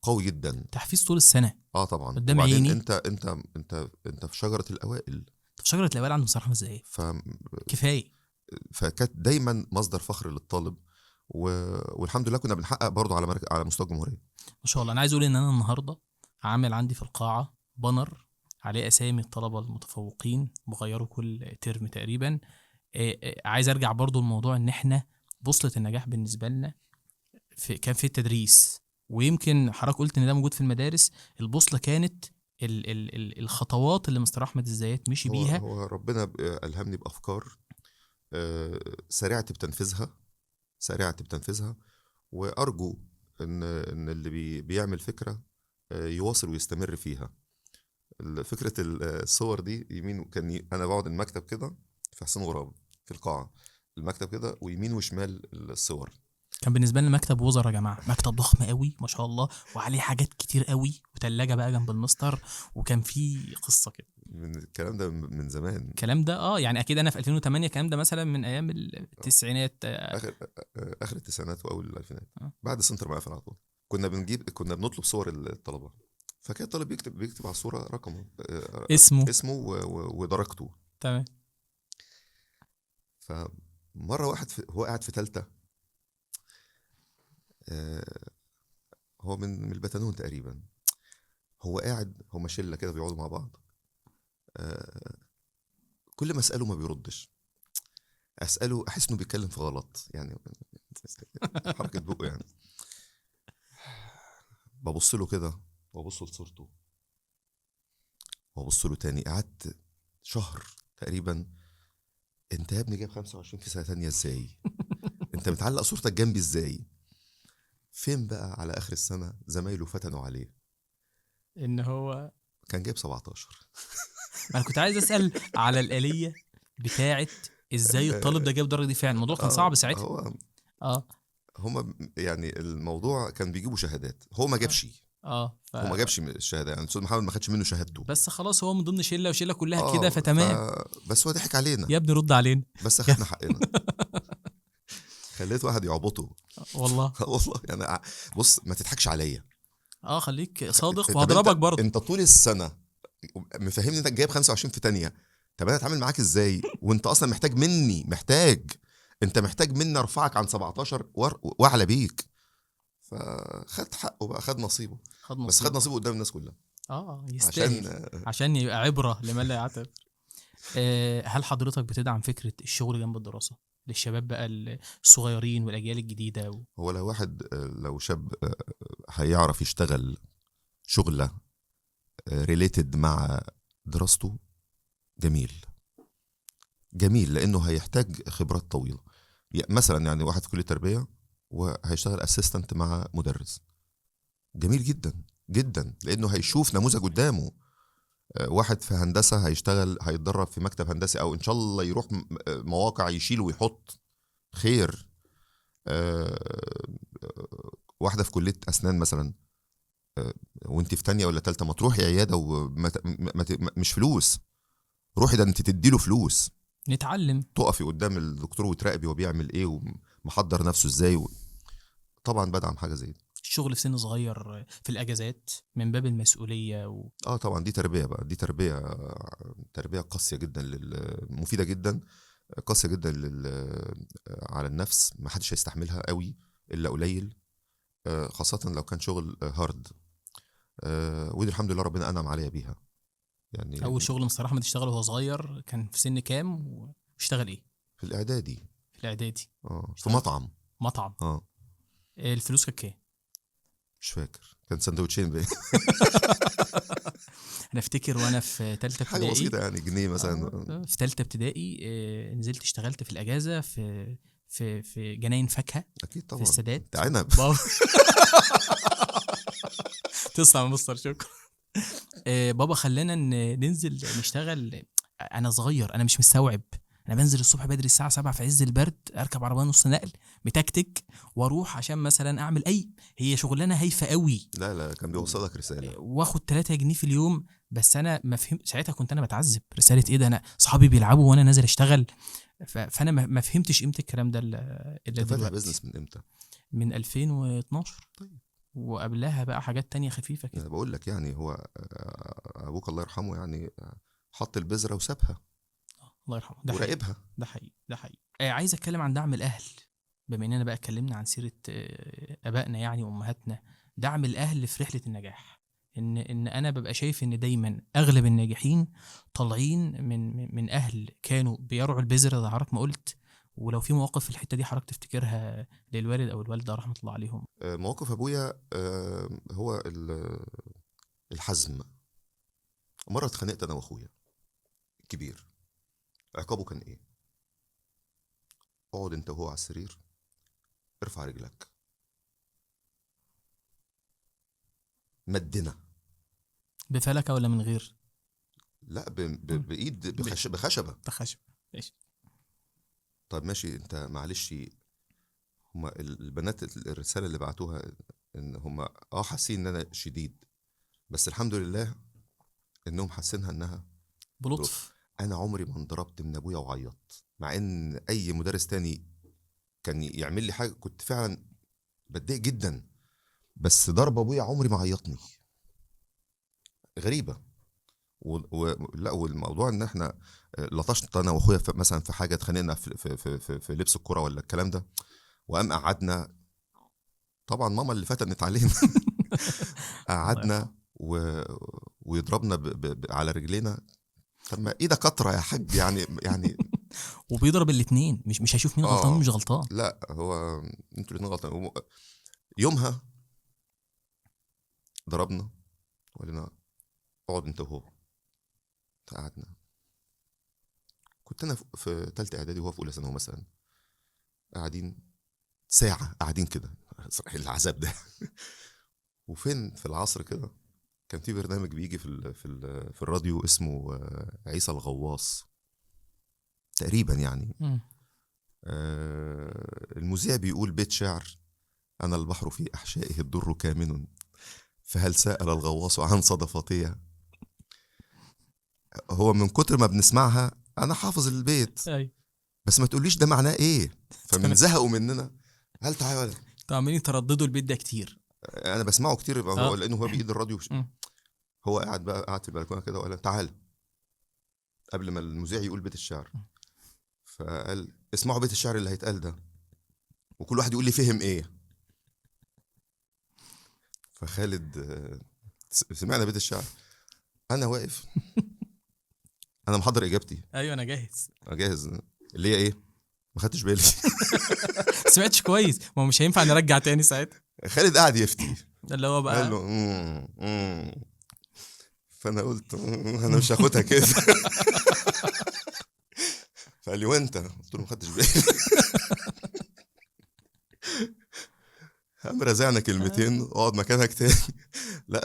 قوي جدا. تحفيز طول السنه. طبعا. قدام وبعدين عيني. انت في شجره الاوائل. في شجره الاوائل عند مستر احمد ازاي؟ كفايه. فكانت دايما مصدر فخر للطالب. والحمد لله كنا بنحقق برضه على مستوى الجمهوريه. ما شاء الله. انا عايز اقول ان انا النهارده عامل عندي في القاعه بانر عليه اسامي الطلبه المتفوقين، بغيره كل ترم تقريبا. عايز ارجع برضه لموضوع ان احنا بوصلة النجاح بالنسبة لنا كان في التدريس، ويمكن حضرتك قلت ان ده موجود في المدارس. البوصلة كانت الخطوات اللي مستر احمد الزيات مشي بيها. هو ربنا ألهمني بأفكار سريعة بتنفيذها، وأرجو إن اللي بيعمل فكرة يواصل ويستمر فيها. فكرة الصور دي يمين كان أنا بقعد المكتب كده في حسين غراب في القاعة، المكتب كده ويمين وشمال الصور. كان بالنسبة لنا مكتب وزراء يا جماعة، مكتب ضخم قوي ما شاء الله، وعليه حاجات كتير قوي، وتلاجة بقى جنب المستر، وكان في قصة كده. من الكلام ده من زمان، الكلام ده يعني اكيد انا في 2008، الكلام ده مثلا من ايام التسعينات. اخر التسعينات واول الالفينات، آه. بعد السنتر مقفل على طول. كنا بنطلب صور الطلبه، فكان الطالب بيكتب على الصوره رقمه، اسمه. ودرجته. تمام. فمره واحد هو قاعد في ثالثه، هو من البتنون تقريبا، هو قاعد، هم شله كده بيقعدوا مع بعض، كل ما اساله ما بيردش، اساله احس انه بيتكلم في غلط يعني، حركه بقه يعني. ببص له كده وابص لصورته وابص له تاني، قعدت شهر تقريبا. انت يا ابني جايب 25 في سنه تانية ازاي؟ انت متعلق صورتك جنبي ازاي؟ فين بقى على اخر السنه زمايله فتنوا عليه، ان هو كان جايب 17. انا كنت عايز اسال على الآلية بتاعت ازاي الطالب ده جاب درجة دي فعلا. الموضوع كان صعب ساعتها. هو اه هما يعني الموضوع كان بيجيبوا شهادات، هو ما جابش. هو ما جابش الشهاده، يعني الاستاذ محمد ما خدش منه شهادته، بس خلاص هو من ضمن شله، وشله كلها كده، فتمام. بس هو ضحك علينا، يا ابني رد علينا. بس اخدنا حقنا. خليت واحد يعبطه. والله. والله يعني، بص ما تضحكش عليا. خليك صادق، طب وهضربك برضه. انت طول السنه مفهمني انك جايب 25 في تانية، طب انا اتعامل معاك ازاي وانت اصلا انت محتاج مني ارفعك عن 17 واعلى بيك. فخد حقه بقى، خد نصيبه. بس خد نصيبه قدام الناس كلها. يستاهل، عشان يبقى عبره لمن لا يعتبر. هل حضرتك بتدعم فكره الشغل جنب الدراسه للشباب بقى الصغيرين والاجيال الجديده هو لو شاب هيعرف يشتغل شغله ريليتد مع دراسته، جميل لانه هيحتاج خبرات طويله. مثلا يعني واحد في كليه تربيه وهيشتغل اسيستنت مع مدرس، جميل جدا جدا، لانه هيشوف نموذج قدامه. واحد في هندسه هيتدرب في مكتب هندسي، او ان شاء الله يروح مواقع يشيل ويحط، خير. واحده في كليه اسنان مثلا، وانت في تانية ولا تالتة ما تروحي عياده مش فلوس، روحي ده انت تديله فلوس، نتعلم، تقفي قدام الدكتور وتراقبي هو بيعمل ايه ومحضر نفسه ازاي طبعا بدعم حاجه زي دي. الشغل في سن صغير في الاجازات من باب المسؤوليه طبعا دي تربيه بقى، دي تربيه قاسيه جدا مفيده جدا، قاسيه جدا على النفس، ما حدش هيستحملها قوي الا قليل، خاصه لو كان شغل هارد. ودي الحمد لله ربنا انعم عليا بيها. يعني اول شغل مستر احمد اشتغله وهو صغير كان في سن كام، واشتغل ايه؟ في الاعدادي. في مطعم. الفلوس كانت كام؟ مش فاكر، كان سندوتشين بيه. انا افتكر وانا في ثالثه ابتدائي، حاجه بسيطه يعني، جنيه مثلا. في ثالثه ابتدائي نزلت اشتغلت في الاجازه في جناين فاكهه. اكيد طبعا، في السادات. عنب. تسلم يا مستر، شكرا. بابا خلانا ننزل نشتغل. انا صغير، انا مش مستوعب. انا بنزل الصبح بدري الساعه 7 في عز البرد، اركب عربيه نص نقل متكتك واروح عشان مثلا اعمل هي شغلانه هايفه قوي. لا كان بيوصلك رساله، واخد 3 جنيه في اليوم. بس انا ما فهمت ساعتها، كنت انا بتعذب، رساله ايه ده؟ انا صحابي بيلعبوا وانا نازل اشتغل. فانا ما فهمتش قيمه الكلام ده الا دلوقتي. بزنس من امتى؟ من 2012. طيب. وقبلها بقى حاجات تانية خفيفه كده. انا بقول لك يعني، هو ابوك الله يرحمه يعني حط البذره وسابها. الله يرحمه. وراقبها. ده حقيقي. عايز اتكلم عن دعم الاهل، بما اننا بقى اتكلمنا عن سيره ابائنا يعني وامهاتنا. دعم الاهل في رحله النجاح، ان انا ببقى شايف ان دايما اغلب الناجحين طالعين من اهل كانوا بيرعوا البذره زي حضرتك ما قلت، ولو في مواقف في الحته دي حضرتك تفتكرها للوالد او الوالده رحمه الله عليهم. مواقف ابويا هو الحزم. مره اتخانقت انا واخويا الكبير، عقابه كان ايه؟ اقعد انت وهو على السرير، ارفع رجلك. مدنا. بفلكه ولا من غير؟ لا بايد، بخشبه. تخشب. ماشي. طب ماشي، انت معلش، هما البنات الرساله اللي بعتوها ان هما حاسين ان انا شديد، بس الحمد لله انهم حاسينها انها بلطف. انا عمري ما انضربت من ابويا وعيطت، مع ان اي مدرس تاني كان يعمل لي حاجه كنت فعلا بتضايق جدا، بس ضرب ابويا عمري ما عيطني. غريبه. لا، والموضوع ان احنا لطشت انا واخويا مثلا في حاجه، اتخانقنا في لبس الكره ولا الكلام ده، وقام قعدنا. طبعا ماما اللي فتنت علينا. قعدنا ويضربنا على رجلينا. طب ما ايدك كتره يا حاج، يعني وبيضرب الاثنين، مش هيشوف مين غلطان ومين مش غلطان. لا، هو انتوا الاثنين غلطان. يومها ضربنا وقال لنا اقعد انت وهو. قعدنا. كنت انا في ثالثه اعدادي وهو في اولى ثانوي مثلا، قاعدين ساعه قاعدين كده، العذاب ده. وفين في العصر كده كان في برنامج بيجي في الراديو اسمه عيسى الغواص تقريبا يعني. المذيع بيقول بيت شعر: أنا البحر في أحشائه الدر كامن، فهل سأل الغواص عن صدفاتها. هو من كتر ما بنسمعها أنا حافظ البيت، بس ما تقوليش ده معناه إيه. فمن زهقوا مننا هل تعالى ولا عمالين ترددوا البيت ده كتير. أنا بسمعه كتير لأنه هو بإيد الراديو. هو قاعد في البلكونة كده وقال تعالى قبل ما المذيع يقول بيت الشعر، فقال اسمعوا بيت الشعر اللي هيتقال ده وكل واحد يقول لي فهم ايه. فخالد سمعنا بيت الشعر، انا واقف انا محضر اجابتي. ايوه انا جاهز. اللي هي ايه؟ ما خدتش بالي. سمعتش كويس، ما هو مش هينفع نرجع تاني ساعتها. خالد قاعد يفتي اللي هو بقى قال له فانا قلت انا مش هاخدها كده. فقال لي وانت؟ قلت له ما خدتش بالي. قام رزعنا كلمتين اقعد مكانك تاني. لا،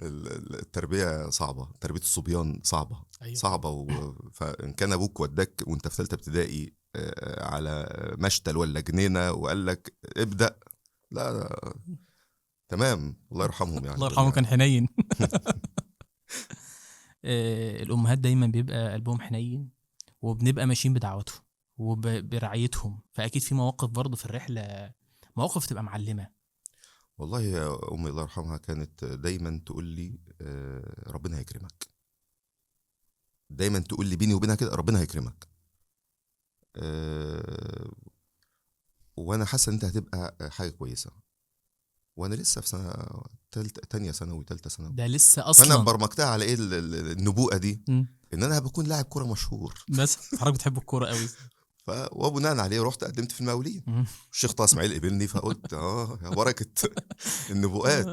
التربيه صعبه، تربيه الصبيان صعبه. أيوة. صعبه فان كان ابوك وداك وانت في ثالثه ابتدائي على مشتل ولا جنينه وقال لك ابدا، لا تمام، الله يرحمهم يعني. الله يرحمه كان حنين. الامهات دايما بيبقى قلبهم حنين، وبنبقى ماشيين بدعوتهم وبرعايتهم، فاكيد في مواقف برضه في الرحله، مواقف تبقى معلمه. والله يا امي الله يرحمها كانت دايما تقول لي ربنا هيكرمك. دايما تقول لي بيني وبينها كده ربنا هيكرمك. وانا حاسه ان انت هتبقى حاجه كويسه. وانا لسه في سنه تانية ثانوي، ثالثه ثانوي، ده لسه اصلا. فانا برمجتها على ايه النبوءه دي ان انا بكون لاعب كوره مشهور. بس حضرتك بتحب الكوره قوي. وبناء عليه رحت قدمت في المقاولين. الشيخ طه اسماعيل قبلني، فقلت يا بركه النبوءات.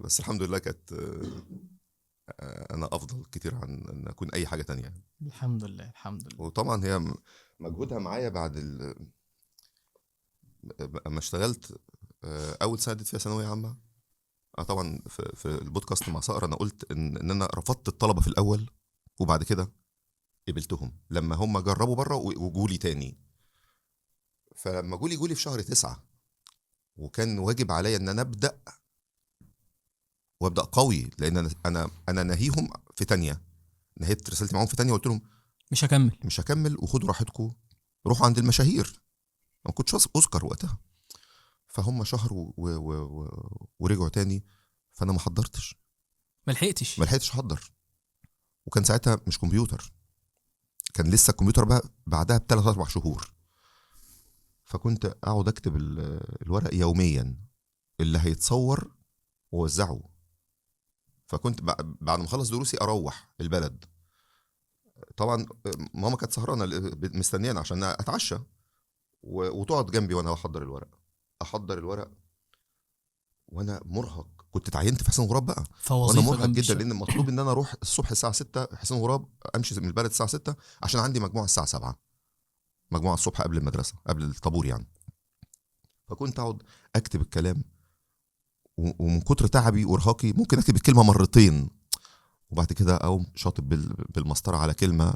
بس الحمد لله كانت انا افضل كتير عن ان اكون اي حاجه تانية. الحمد لله الحمد لله. وطبعا هي مجهودها معايا بعد اما اشتغلت اول سنه اديت فيها ثانويه عامه. طبعا في البودكاست مع صقر انا قلت ان انا رفضت الطلبه في الاول، وبعد كده قبلتهم لما هم جربوا بره وجولي تاني. فلما جولي في شهر 9، وكان واجب عليا ان انا وابدا قوي، لان انا نهيهم في تانية. نهيت رسالتي معاهم في تانية وقلت لهم مش هكمل وخدوا راحتكم، روحوا عند المشاهير. ما كنتش اذكر وقتها. فهم شهر ورجعوا تاني، فانا ما حضرتش، ما لحقتش احضر. وكان ساعتها مش كمبيوتر، كان لسه الكمبيوتر بقى بعدها ب3-4 شهور. فكنت اقعد اكتب الورق يوميا اللي هيتصور ووزعه. فكنت بعد ما اخلص دروسي اروح البلد طبعا ماما كانت سهرانه مستنياني عشان اتعشى وتقعد جنبي وانا احضر الورق وانا مرهق. كنت اتعينت في حسين غراب بقى، وانا فوظيفه مرهق جنب جدا الشغل. لان مطلوب ان انا اروح الصبح الساعه 6 حسين غراب، امشي من البلد الساعه 6 عشان عندي مجموعه الساعه 7، مجموعه الصبح قبل المدرسه قبل الطابور يعني. فكنت اقعد اكتب الكلام، ومن كتر تعبي وارهاقي ممكن اكتب الكلمه مرتين، وبعد كده اقوم شاطب بالمسطره على كلمه.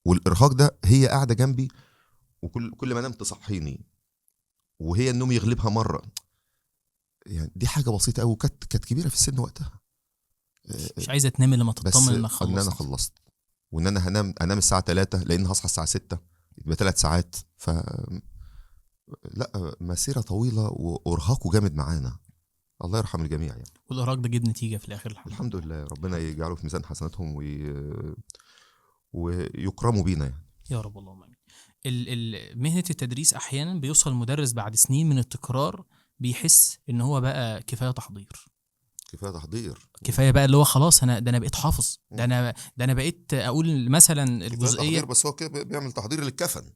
والارهاق ده هي قاعده جنبي، وكل ما انام تصحيني، وهي النوم يغلبها مره. يعني دي حاجه بسيطه قوي، كانت كبيره في السن وقتها. مش عايزه تنام الا ما بس تطمن انك ان انا خلصت. خلصت، وان انا انام الساعه 3 لان هصحى الساعه 6، يبقى 3 ساعات. لا، مسيره طويله وارهاقه جامد معانا. الله يرحم الجميع يعني. والارهاق ده جاب نتيجه في الاخر الحمد لله، ربنا يجعله في ميزان حسناتهم ويكرموا بينا يعني. يا رب اللهم امين. مهنه التدريس احيانا بيوصل المدرس بعد سنين من التكرار بيحس ان هو بقى كفايه تحضير، كفايه تحضير، كفايه بقى اللي هو خلاص ده انا بقيت حافظ، ده انا بقيت اقول مثلا كفايه تحضير. الجزئيه. بس هو كده بيعمل تحضير للكفن.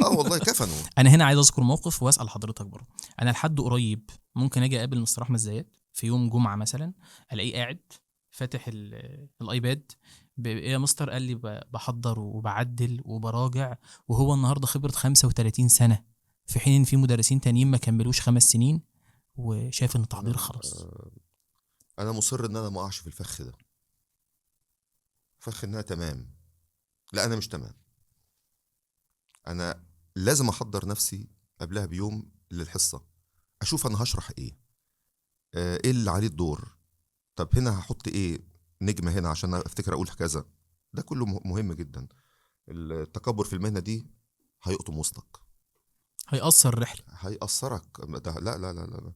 والله كفنه. انا هنا عايز اذكر موقف واسال حضرتك برضه. انا لحد قريب ممكن اجي اقابل مستر احمد زياد في يوم جمعه مثلا، الاقيه قاعد فاتح الايباد، ايه يا مستر؟ قال لي بحضر وبعدل وبراجع، وهو النهارده خبره 35 سنه، في حين ان في مدرسين تانيين ما كملوش 5 سنين وشايف ان التحضير خلاص. انا مصر ان انا ما اقعش في الفخ ده، فخ انها تمام. لا، انا مش تمام. انا لازم احضر نفسي قبلها بيوم للحصه، اشوف انا هشرح ايه، ايه اللي عليه الدور. طب هنا هحط ايه نجمه هنا عشان افتكر اقول كذا. ده كله مهم جدا. التكبر في المهنه دي هيقطم وسطك، هيأثر الرحله. هيأثرك. لا لا لا لا.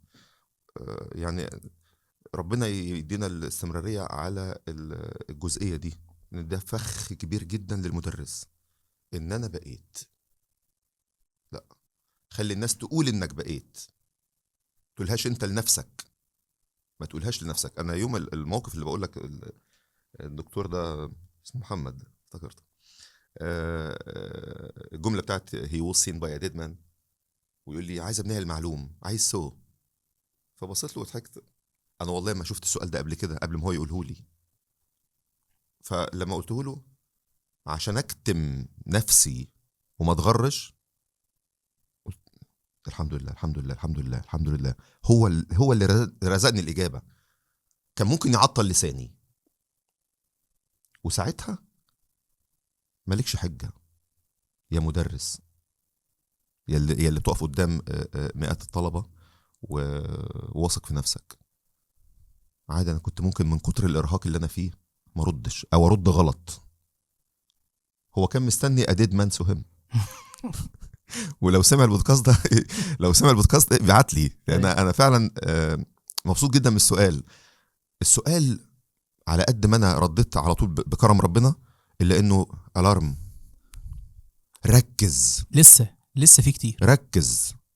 يعني ربنا يدينا الاستمرارية على الجزئية دي، ان ده فخ كبير جدا للمدرس. ان انا بقيت، لا، خلي الناس تقول انك بقيت، تقولهاش انت لنفسك، ما تقولهاش لنفسك. انا يوم الموقف اللي بقول لك، الدكتور ده اسمه محمد افتكرته، الجملة بتاعت he was seen by a dead man، ويقول لي عايز ابني المعلوم، عايز سو. فبصيت له وضحكت. انا والله ما شفت السؤال ده قبل كده، قبل ما هو يقوله لي. فلما قلته له عشان اكتم نفسي وما اتغرش، قلت الحمد لله الحمد لله الحمد لله الحمد لله. هو اللي رزقني الاجابه. كان ممكن يعطل لساني، وساعتها مالكش حجه يا مدرس، يا اللي بتقف قدام مئات الطلبه وواثق في نفسك. عادي، انا كنت ممكن من كتر الارهاق اللي انا فيه ما ردش او ارد غلط. هو كان مستني اديد مان سهم. ولو سمع البودكاست ده لو سمع البودكاست ابعت لي. انا فعلا مبسوط جدا من السؤال على قد ما انا رديت على طول بكرم ربنا، الا انه الارم. ركز، لسه في كتير.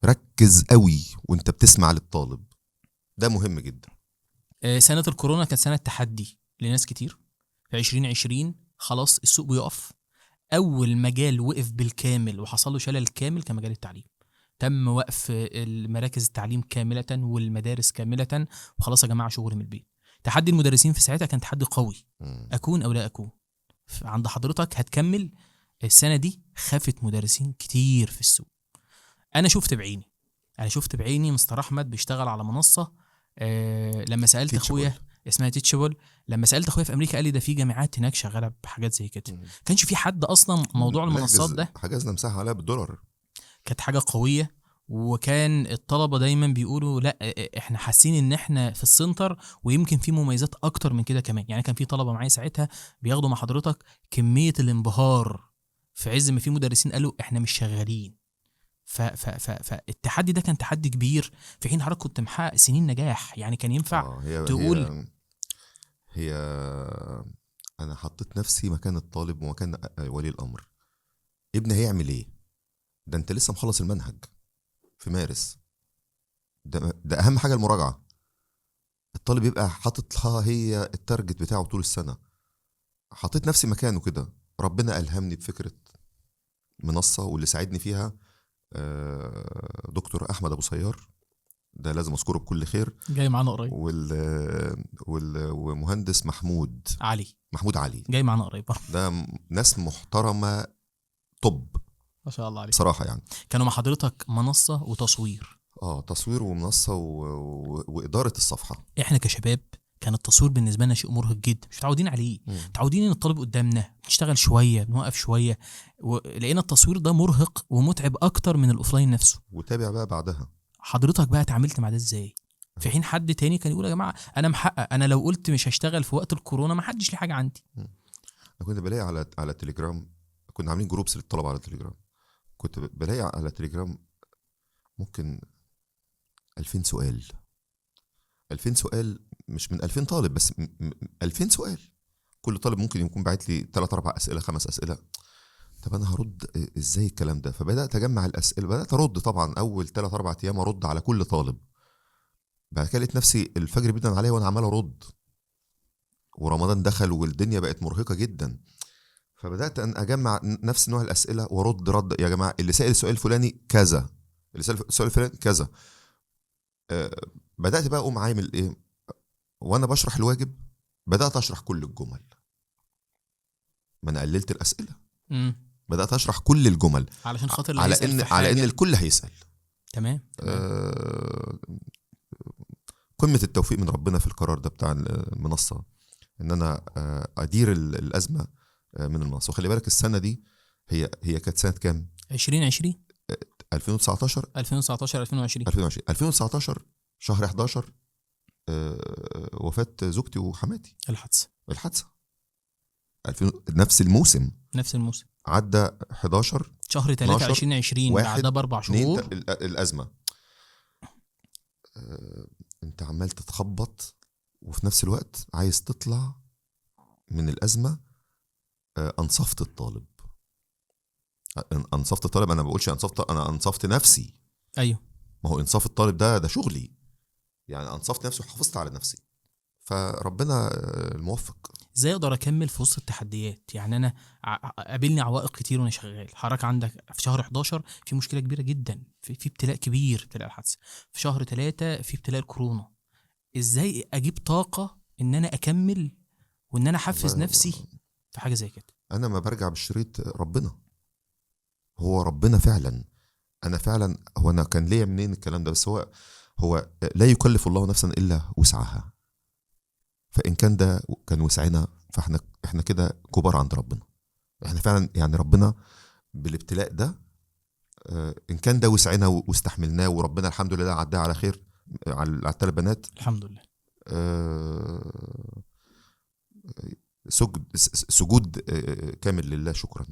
ركز قوي وانت بتسمع للطالب، ده مهم جدا. سنه الكورونا كانت سنه تحدي لناس كتير. في 2020 خلاص السوق بيقف. اول مجال وقف بالكامل وحصل له شلل كامل كان مجال التعليم. تم وقف المراكز التعليم كامله والمدارس كامله، وخلاص يا جماعه شغل من البيت. تحدي المدرسين في ساعتها كان تحدي قوي، اكون او لا اكون. عند حضرتك هتكمل السنه دي خافت مدرسين كتير في السوق. انا شفت بعيني مستر احمد بيشتغل على منصه. لما سالت اخويا اسمها تيتشبل، لما سالت اخويا في امريكا قال لي ده في جامعات هناك شغاله بحاجات زي كده. كانش في حد اصلا موضوع المنصات ده. حجزنا مساحه عليها بالدولار. كانت حاجه قويه، وكان الطلبه دايما بيقولوا لا احنا حاسين ان احنا في السنتر، ويمكن في مميزات اكتر من كده كمان. يعني كان في طلبه معايا ساعتها بياخدوا مع حضرتك كميه الانبهار في عز ما في مدرسين قالوا احنا مش شغالين. فالتحدي ده كان تحدي كبير، في حين حضرتك كنت محقق سنين نجاح. يعني كان ينفع تقول هي انا حطيت نفسي مكان الطالب ومكان ولي الامر. ابني هيعمل ايه؟ ده انت لسه مخلص المنهج في مارس. ده اهم حاجه المراجعه. الطالب يبقى حاطط لها هي التارجت بتاعه طول السنه، حطيت نفسي مكانه كده. ربنا ألهمني بفكرة منصة، واللي ساعدني فيها دكتور أحمد أبو سيار، ده لازم أذكره بكل خير، جاي معانا قريب. ومهندس محمود علي جاي معانا قريب. ده ناس محترمة، طب ما شاء الله عليك. صراحة يعني. كانوا مع حضرتك منصة وتصوير. تصوير ومنصة وإدارة الصفحة. احنا كشباب كان التصوير بالنسبة لنا شيء مرهق جدا، مش متعودين عليه. متعودين ان الطالب قدامنا نشتغل شوية بنوقف شوية، ولقينا التصوير ده مرهق ومتعب اكتر من الاوفلاين نفسه. وتابع بقى بعدها. حضرتك بقى اتعاملت مع ده ازاي؟ في حين حد تاني كان يقول يا جماعة انا محقق، انا لو قلت مش هشتغل في وقت الكورونا ما حدش ليه حاجة عندي. انا كنت بلاقي على التليجرام، كنا عاملين جروبس للطلبة على التليجرام، كنت بلاقي على التليجرام ممكن 2000 سؤال. 2000 سؤال، مش من 2000 طالب بس، 2000 سؤال. كل طالب ممكن يكون باعت لي 3-4 أسئلة 5 أسئلة. طب أنا هرد إزاي الكلام ده؟ فبدأت أجمع الأسئلة، بدأت أرد. طبعا أول 3-4 أيام أرد على كل طالب. بعد كده لقيت نفسي الفجر بيدن عليا وأنا عمال أرد، ورمضان دخل والدنيا بقت مرهقة جدا. فبدأت أن أجمع نفس نوع الأسئلة وأرد رد. يا جماعة اللي سأل السؤال الفلاني كذا، اللي سأل السؤال الفلاني كذا. بدأت بقى أقوم عامل إيه وأنا بشرح الواجب؟ بدأت أشرح كل الجمل. ما أنا قللت الأسئلة. بدأت أشرح كل الجمل علشان خاطر على إن الكل هيسأل. تمام. قمة التوفيق من ربنا في القرار ده بتاع المنصة، إن أنا أدير الأزمة من المنصة. وخلي بالك السنة دي هي كانت سنة كام؟ 2020 2019 2019 شهر 11 وفاة زوجتي وحماتي. الحادثة نفس الموسم عدى 11 شهر 3 2020 بعدها ب4 شهور الأزمة. انت عمال تتخبط وفي نفس الوقت عايز تطلع من الأزمة. أنصفت الطالب. أنا ما بقولش أنا أنصفت نفسي. أيوه، ما هو إنصاف الطالب ده شغلي يعني. أنصفت نفسي وحافظت على نفسي، فربنا الموفق. ازاي اقدر اكمل في وسط التحديات؟ يعني انا قابلني عوائق كتير وانا شغال. حضرتك عندك في شهر 11 في مشكله كبيره جدا، في ابتلاء كبير، ابتلاء الحادثه. في شهر 3 في ابتلاء الكورونا. ازاي اجيب طاقه ان انا اكمل وان انا احفز نفسي في حاجه زي كده؟ انا ما برجع بالشريط ربنا. هو ربنا فعلا. انا فعلا، هو انا كان ليا منين الكلام ده؟ بس هو لا يكلف الله نفسا الا وسعها. فان كان ده كان وسعنا، فاحنا كده كبار عند ربنا. احنا فعلا يعني ربنا بالابتلاء ده، ان كان ده وسعنا واستحملناه، وربنا الحمد لله عداه على خير على ال3 بنات الحمد لله. سجود كامل لله، شكرا.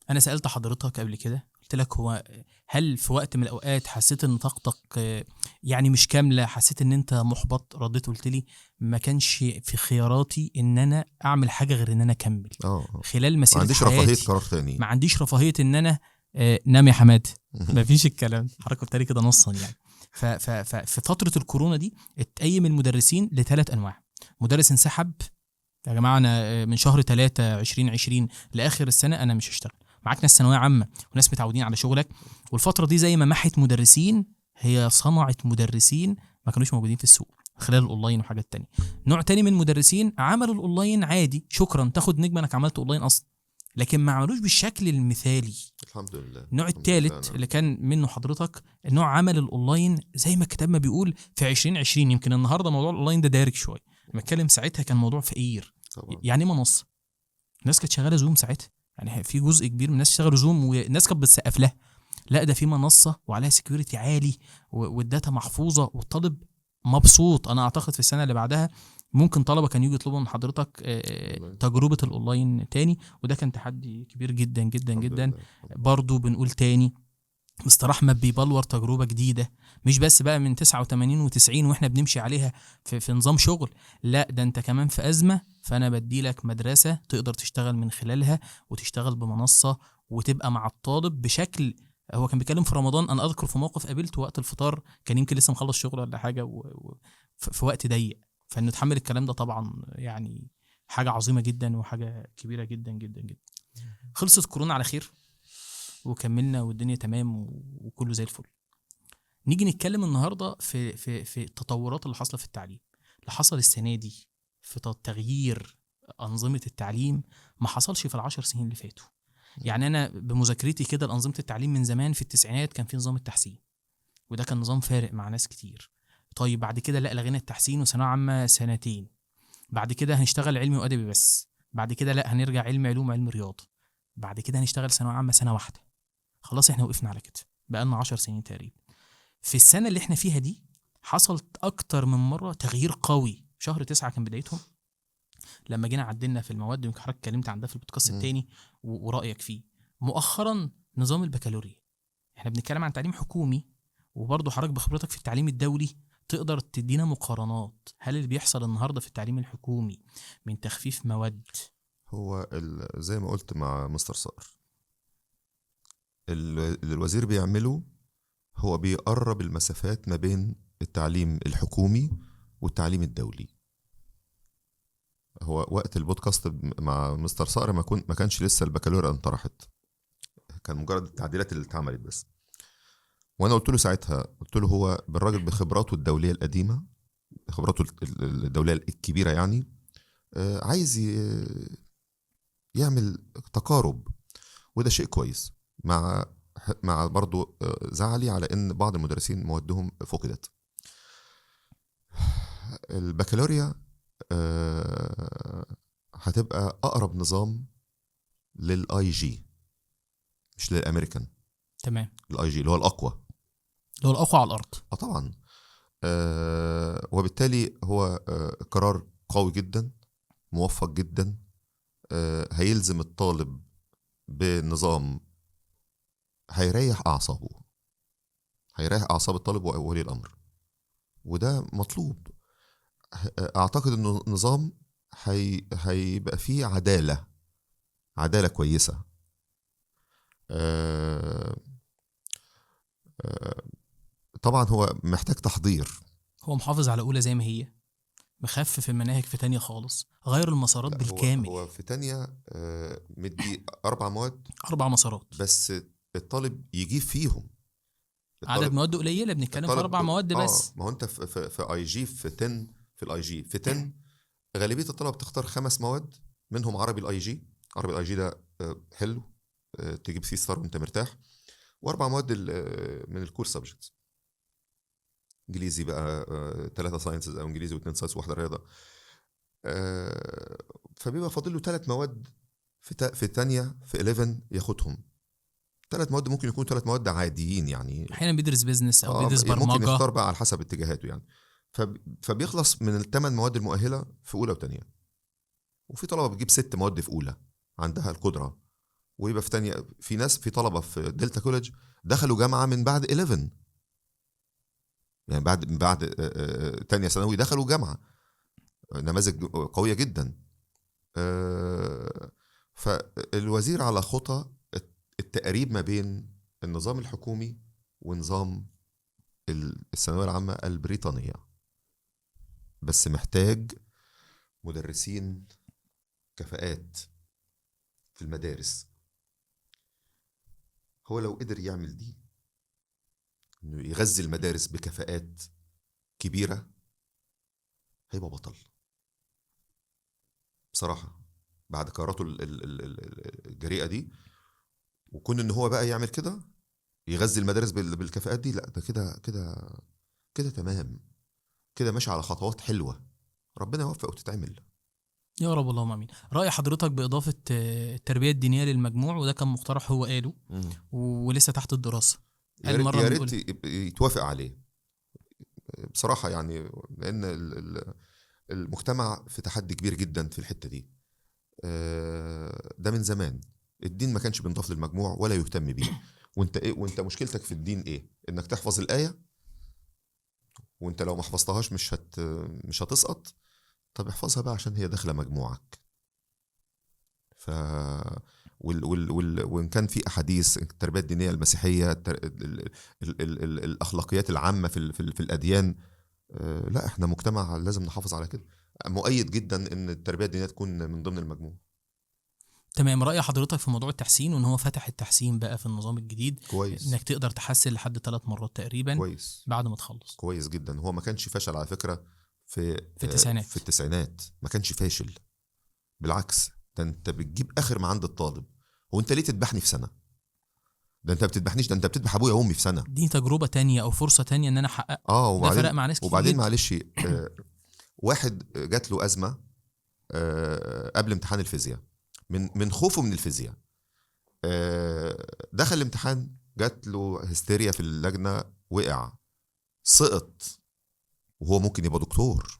انا سألت حضرتك قبل كده، قلت لك هو هل في وقت من الاوقات حسيت ان طاقتك يعني مش كامله، حسيت ان انت محبط؟ رديت قلت لي ما كانش في خياراتي ان انا اعمل حاجه غير ان انا اكمل. خلال مسيره حياتي ما عنديش رفاهيه قرار تاني، ما عنديش رفاهيه ان انا نام يا حماد. ما فيش الكلام. حضرتك قلت لي كده نصا يعني. ففي فتره الكورونا دي اتقيم المدرسين ل3 انواع. مدرس انسحب، يا جماعه انا من شهر 3 2020 لاخر السنه انا مش هشتغل. معاك ناس ثانويه عامه وناس متعودين على شغلك، والفتره دي زي ما محت مدرسين هي صنعت مدرسين ما كانوش موجودين في السوق خلال الاونلاين وحاجات تانية. نوع تاني من مدرسين عملوا الاونلاين عادي، شكرا، تاخد نجمه انك عملت اونلاين اصلا، لكن ما عملوش بالشكل المثالي. الحمد لله. النوع الثالث اللي كان منه حضرتك، النوع عمل الاونلاين زي ما الكتاب ما بيقول في 2020. يمكن النهارده موضوع الاونلاين ده دارج شويه، لما اتكلم ساعتها كان موضوع فقير طبعا. يعني منصه الناس كانت شغاله زوم ساعتها، يعني في جزء كبير من الناس اشتغلوا زوم والناس كانت بتسقف لها. لا، ده في منصه وعليها سكيورتي عالي والداتا محفوظه والطالب مبسوط. انا اعتقد في السنه اللي بعدها ممكن طلبه كانوا يجوا يطلبوا من حضرتك تجربه الاونلاين تاني، وده كان تحدي كبير جدا جدا جدا. برضو بنقول تاني، مستر احمد بيبلور تجربه جديده، مش بس بقى من 89 و90 واحنا بنمشي عليها في نظام شغل. لا، ده انت كمان في ازمه، فانا بدي لك مدرسه تقدر تشتغل من خلالها وتشتغل بمنصه وتبقى مع الطالب بشكل. هو كان بيتكلم في رمضان، انا اذكر في موقف قابلته وقت الفطار، كان يمكن لسه مخلص شغل ولا حاجه في وقت ضيق، فانه يتحمل الكلام ده طبعا يعني حاجه عظيمه جدا وحاجه كبيره جدا جدا جدا. خلصت كورونا على خير وكملنا والدنيا تمام وكله زي الفل. نيجي نتكلم النهارده في التطورات اللي حاصله في التعليم، اللي حصل السنه دي في تغيير انظمه التعليم ما حصلش في ال10 سنين اللي فاتوا. يعني انا بمذاكرتي كده لانظمه التعليم من زمان، في التسعينات كان في نظام التحسين، وده كان نظام فارق مع ناس كتير. طيب بعد كده لا، لغينا التحسين وثانويه عامه سنتين، بعد كده هنشتغل علمي وادبي بس، بعد كده لا هنرجع علم علوم علم رياضه، بعد كده هنشتغل ثانويه عامه سنه واحده. خلاص احنا وقفنا على كده بقالنا 10 سنين تقريبا. في السنه اللي احنا فيها دي حصلت اكتر من مره تغيير قوي. شهر 9 كان بدايتهم لما جينا عدلنا في المواد، يمكن حضرتك اتكلمت عن ده في البودكاست التاني ورايك فيه. مؤخرا نظام البكالوريا، احنا بنتكلم عن تعليم حكومي، وبرضه حضرتك بخبرتك في التعليم الدولي تقدر تدينا مقارنات. هل اللي بيحصل النهارده في التعليم الحكومي من تخفيف مواد؟ هو زي ما قلت مع مستر صقر، اللي الوزير بيعمله هو بيقرب المسافات ما بين التعليم الحكومي والتعليم الدولي. هو وقت البودكاست مع مستر صقر ما كانش لسه البكالوريا انطرحت، كان مجرد التعديلات اللي اتعملت بس. وانا قلت له ساعتها، قلت له هو بالراجل بخبراته الدوليه القديمه، خبراته الدوليه الكبيره يعني، عايز يعمل تقارب، وده شيء كويس. مع برضو زعلي على ان بعض المدرسين موادهم فقدت. البكالوريا هتبقى اقرب نظام للاي جي، مش للامريكان. تمام. الاي جي اللي هو الاقوى، اللي هو الاقوى على الارض. طبعا. وبالتالي هو قرار قوي جدا، موفق جدا، هيلزم الطالب بنظام هيريح اعصاب الطالب وولي الامر، وده مطلوب. اعتقد انه نظام هيبقى فيه عدالة كويسة. طبعا هو محتاج تحضير. هو محافظ على اولى زي ما هي، مخفف المناهج في تانية خالص، غير المسارات بالكامل. هو في تانية مدي 4 مواد، 4 مسارات، بس الطالب يجيب فيهم. عدد مواد قليله، بنتكلم في 4 مواد بس. ما هو انت في اي جي في 10، في الاي جي في 10 غالبيه الطلبه بتختار 5 مواد، منهم عربي الاي جي. عربي الاي جي ده حلو، تجيب فيه ستار وانت مرتاح. و4 مواد من الكور سبجكتس، انجليزي بقى 3 ساينسز او انجليزي و2 ساينس وواحده رياضه. فبيبقى فاضل له 3 مواد في تانية في 11 ياخدهم. 3 مواد ممكن يكونوا 3 مواد عاديين يعني، احيانا بيدرس بيزنس او بيدرس برمجه، ممكن يختار بقى على حسب اتجاهاته يعني. فبيخلص من ال8 مواد المؤهله في اولى وثانيه. وفي طلبه بتجيب 6 مواد في اولى عندها القدره، ويبقى في ثانيه. في طلبه في دلتا كوليدج دخلوا جامعه من بعد 11، يعني بعد ثانيه ثانوي دخلوا جامعه. نماذج قويه جدا. فالوزير على خطى التقريب ما بين النظام الحكومي ونظام الثانويه العامه البريطانيه، بس محتاج مدرسين كفاءات في المدارس. هو لو قدر يعمل دي، انه يغذي المدارس بكفاءات كبيره، هيبقى بطل بصراحه بعد قراراته الجريئه دي. وكون ان هو بقى يعمل كده، يغذي المدارس بالكفاءات دي، لا ده كده تمام، كده ماشي على خطوات حلوه. ربنا يوفق وتتعمل يا رب اللهم امين. راي حضرتك باضافه التربيه الدينيه للمجموع، وده كان مقترح هو قاله ولسه تحت الدراسه. يا ريت يتوافق عليه بصراحه يعني، لان المجتمع في تحدي كبير جدا في الحته دي. ده من زمان الدين ما كانش بينضاف للمجموع ولا يهتم بيه. وانت مشكلتك في الدين ايه؟ انك تحفظ الايه، وانت لو ما حفظتهاش مش هتسقط. طب احفظها بقى عشان هي داخله مجموعك. وان كان في احاديث التربيه الدينيه المسيحيه، الاخلاقيات العامه في الاديان، لا احنا مجتمع لازم نحافظ على كده. مؤيد جدا ان التربيه الدينيه تكون من ضمن المجموع. تمام. رأي حضرتك في موضوع التحسين، وان هو فتح التحسين بقى في النظام الجديد، كويس. انك تقدر تحسن لحد 3 مرات تقريبا كويس. بعد ما تخلص. كويس جدا. هو ما كانش فشل على فكره في التسعينات. في التسعينات ما كانش فاشل، بالعكس، ده انت بتجيب اخر ما عند الطالب. هو انت ليه تذبحني في سنه؟ ده انت ما بتذبحنيش، ده انت بتذبح ابويا وامي في سنه. دي تجربة تانية او فرصة تانية ان انا احقق. ده فرق مع ناس كتير وبعدين جدا. معلش، واحد جات له ازمه قبل امتحان الفيزياء، من خوفه من الفيزياء، دخل الامتحان، جات له هستيريا في اللجنه، وقع، سقط. وهو ممكن يبقى دكتور،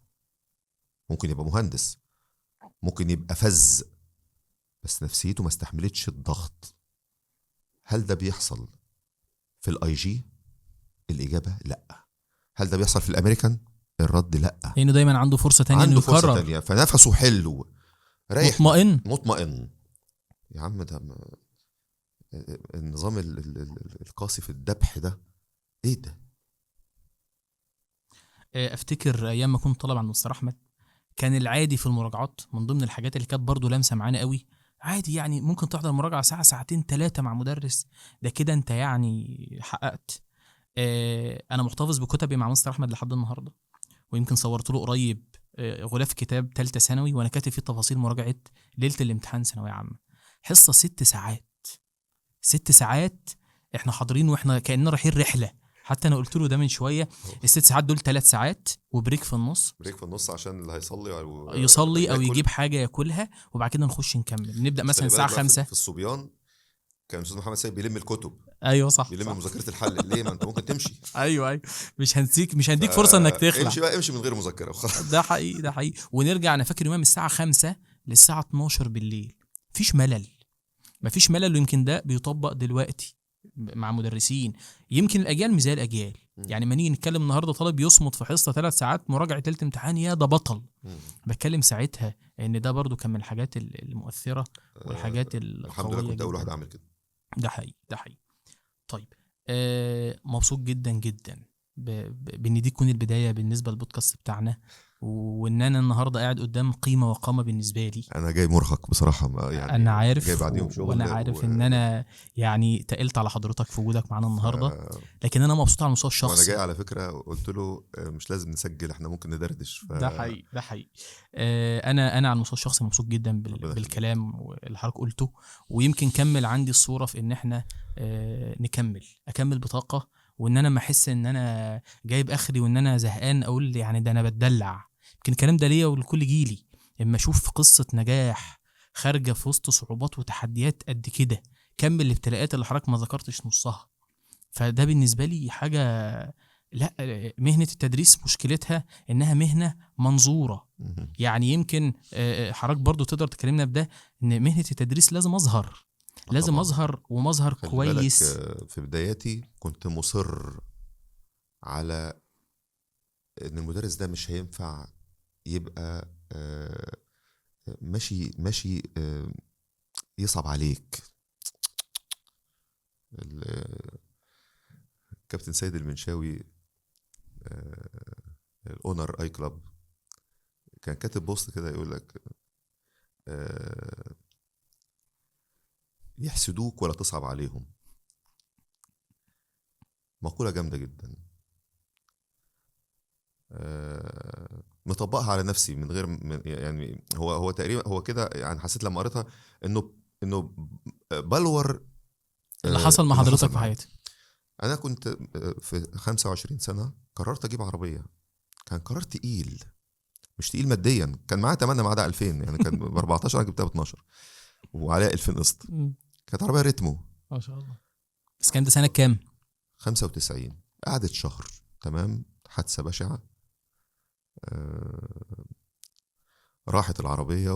ممكن يبقى مهندس، ممكن يبقى فز، بس نفسيته ما استحملتش الضغط. هل ده بيحصل في الاي جي؟ الاجابه لا. هل ده بيحصل في الامريكان؟ الرد لا. لانه دايما عنده فرصة تانية انه عنده فرصه يكرر. تانية، فنفسه حلو، رايح مطمئن. يا عم ده النظام القاسي في الذبح ده ايه ده؟ افتكر ايام ما كنت طالب عند مستر احمد، كان العادي في المراجعات من ضمن الحاجات اللي كانت برضه لامسه معانا قوي، عادي يعني ممكن تحضر مراجعه ساعه ساعتين 3 مع مدرس، ده كده انت يعني حققت. انا محتفظ بكتبي مع مستر احمد لحد النهارده، ويمكن صورت له قريب غلاف كتاب ثالثه ثانوي وانا كاتب فيه تفاصيل مراجعه ليله الامتحان ثانويه عامه. حصه 6 ساعات، 6 ساعات احنا حاضرين واحنا كاننا رايحين رحله. حتى انا قلت له ده من شويه، ال6 ساعات دول 3 ساعات وبريك في النص، بريك في النص عشان اللي هيصلي او يصلي او ياكل. يجيب حاجه ياكلها، وبعد كده نخش نكمل، نبدا مثلا الساعه 5. في الصبيان كان الاستاذ محمد سيد بيلم الكتب، ايوه صح، بيلم صح. مذكره الحل. ليه؟ ما انت ممكن تمشي. ايوه مش هنديك فرصه انك تخلع. امشي بقى، امشي من غير مذكره وخلاص. ده حقيقي، ده حقيقي. ونرجع، انا فاكر يوم من الساعه 5 للساعه 12 بالليل، مفيش ملل. ويمكن ده بيطبق دلوقتي مع مدرسين، يمكن الاجيال مش زي الاجيال. يعني ما نيجي نتكلم النهارده طالب يصمت في حصه 3 ساعات مراجعه ليله امتحان، يا ده بطل. بتكلم ساعتها ان ده برضو كان من الحاجات المؤثره والحاجات الحمد لله كنت اول واحد اعمل كده. ده حقيقي، ده حقيقي. طيب، مبسوط جدا جدا بان دي تكون البدايه بالنسبه للبودكاست بتاعنا، وان انا النهارده قاعد قدام قيمه وقامه بالنسبه لي. انا جاي مرهق بصراحه، يعني انا عارف، جاي بعد يوم شغل، وانا عارف ان انا يعني تقلت على حضرتك في وجودك معانا النهارده، لكن انا مبسوط على المستوى الشخصي. وانا جاي على فكره قلت له مش لازم نسجل، احنا ممكن ندردش. ده حقيقي، ده حقيقي. انا على المستوى الشخصي مبسوط جدا بالكلام اللي حضرتك قلته، ويمكن كمل عندي الصوره في ان احنا اكمل بطاقه، وان انا ما احس ان انا جايب اخري وان انا زهقان اقول يعني ده انا بتدلع. يمكن الكلام ده ليا ولكل جيلي، اما اشوف قصه نجاح خارجه في وسط صعوبات وتحديات قد كده، كم الابتلاءات اللي حضرتك ما ذكرتش نصها. فده بالنسبه لي حاجه. لا، مهنه التدريس مشكلتها انها مهنه منظوره. يعني يمكن حضرتك برضو تقدر تكلمنا بده، ان مهنه التدريس لازم اظهر، لازم اظهر ومظهر كويس. في بداياتي كنت مصر على ان المدرس ده مش هينفع يبقى ماشي يصعب عليك. كابتن سيد المنشاوي، الاونر اي كلاب، كان كاتب بوست كده يقول لك يحسدوك ولا تصعب عليهم. مقولة جامدة جدا، مطبقها على نفسي من غير يعني هو تقريبا هو كده. يعني حسيت لما قريتها انه بلور اللي حصل مع حضرتك في حياتك. انا كنت في 25 سنة قررت اجيب عربية. كان قرار تقيل، مش تقيل ماديا، كان معايا 8 ما عدا 2000، يعني كان ب 14 انا جبتها ب 12 وعليها 2000 قسط. كانت عربية ريتمو ما شاء الله. بس كان ده سنة كام؟ 95. قعدت شهر، تمام، حادثة بشعة، راحت العربية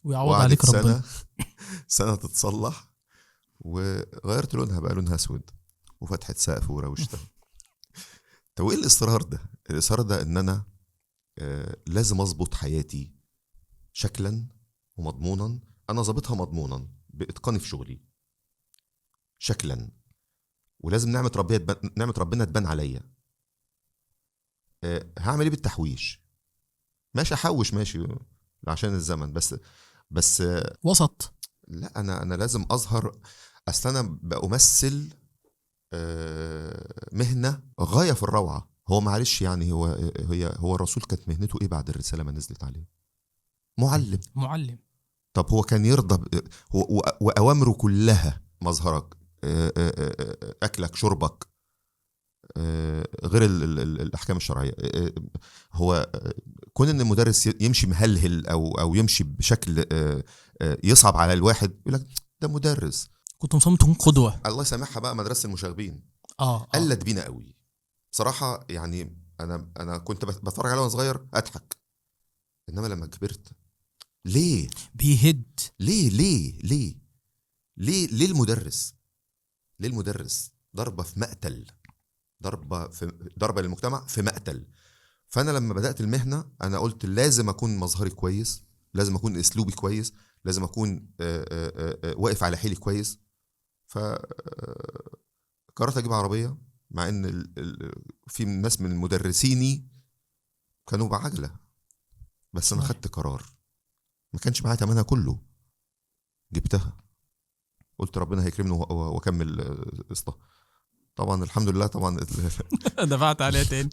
ويعوض عليك ربنا. سنة تتصلح، وغيرت لونها بقى لونها اسود، وفتحت سقف وروشتها. طب ايه الاصرار ده؟ الاصرار ده ان انا لازم اظبط حياتي شكلا ومضمونا. انا ظابطها مضمونا باتقاني في شغلي شكلا، ولازم نعمة ربنا تبان عليا. هعمل ايه بالتحويش؟ ماشي احوش ماشي عشان الزمن، بس وسط. لا انا لازم اظهر. اصل انا بمثل مهنه غايه في الروعه. هو معلش يعني هو الرسول كانت مهنته ايه بعد الرساله ما نزلت عليه؟ معلم. معلم. طب هو كان يرضى واوامره كلها مظهرك، اكلك شربك، غير الاحكام الشرعيه. هو كون ان المدرس يمشي مهلهل او يمشي بشكل يصعب على الواحد، يقول لك ده مدرس. كنت مصمم تكون قدوه. الله يسامحها بقى مدرسه المشاغبين، اه قلت بينا قوي بصراحه. يعني انا كنت بتفرج عليه وانا صغير اضحك، انما لما كبرت ليه بيهد. ليه المدرس، ليه المدرس ضربه في مقتل، ضربه للمجتمع في مقتل. فانا لما بدات المهنه انا قلت لازم اكون مظهري كويس، لازم اكون اسلوبي كويس، لازم اكون واقف على حيلي كويس. ف قررت اجيب عربيه، مع ان في ناس من مدرسيني كانوا بعجله، بس انا خدت قرار. ما كانش معايا ثمنها كله، جبتها، قلت ربنا هيكرمني واكمل قسطها. طبعا الحمد لله طبعا. دفعت عليها تاني.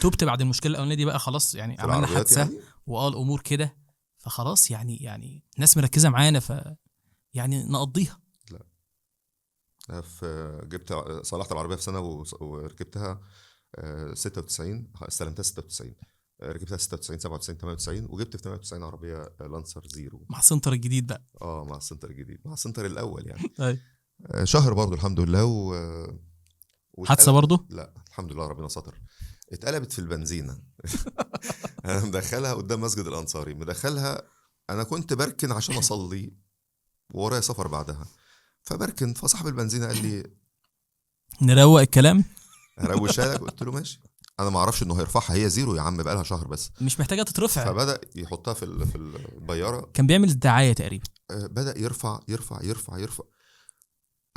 تبت بعد المشكله الاولانيه دي بقى خلاص، يعني في عملنا العربيات حادثه يعني الامور كده، فخلاص يعني الناس مركزه معانا، يعني نقضيها. جبت صلحت العربيه في سنه وركبتها 96، استلمتها 96، ركبتها 96 97 98، وجبت في 98 عربيه لانسر زيرو مع السنتر الجديد بقى. مع السنتر الجديد، مع السنتر الاول يعني. أي. شهر برضو الحمد لله حادثه برضو. لا الحمد لله ربنا ستر. اتقلبت في البنزينه. انا مدخلها قدام مسجد الانصاري، مدخلها. انا كنت بركن عشان اصلي وورايا سفر بعدها، فبركن، فصاحب البنزينه قال لي نروق الكلام. هروشها لك. قلت له ماشي. انا ما اعرفش انه هيرفعها، هي زيرو يا عم، بقى لها شهر بس. مش محتاجه تترفع. فبدا يحطها في البياره. كان بيعمل دعايه تقريبا. بدا يرفع يرفع يرفع يرفع.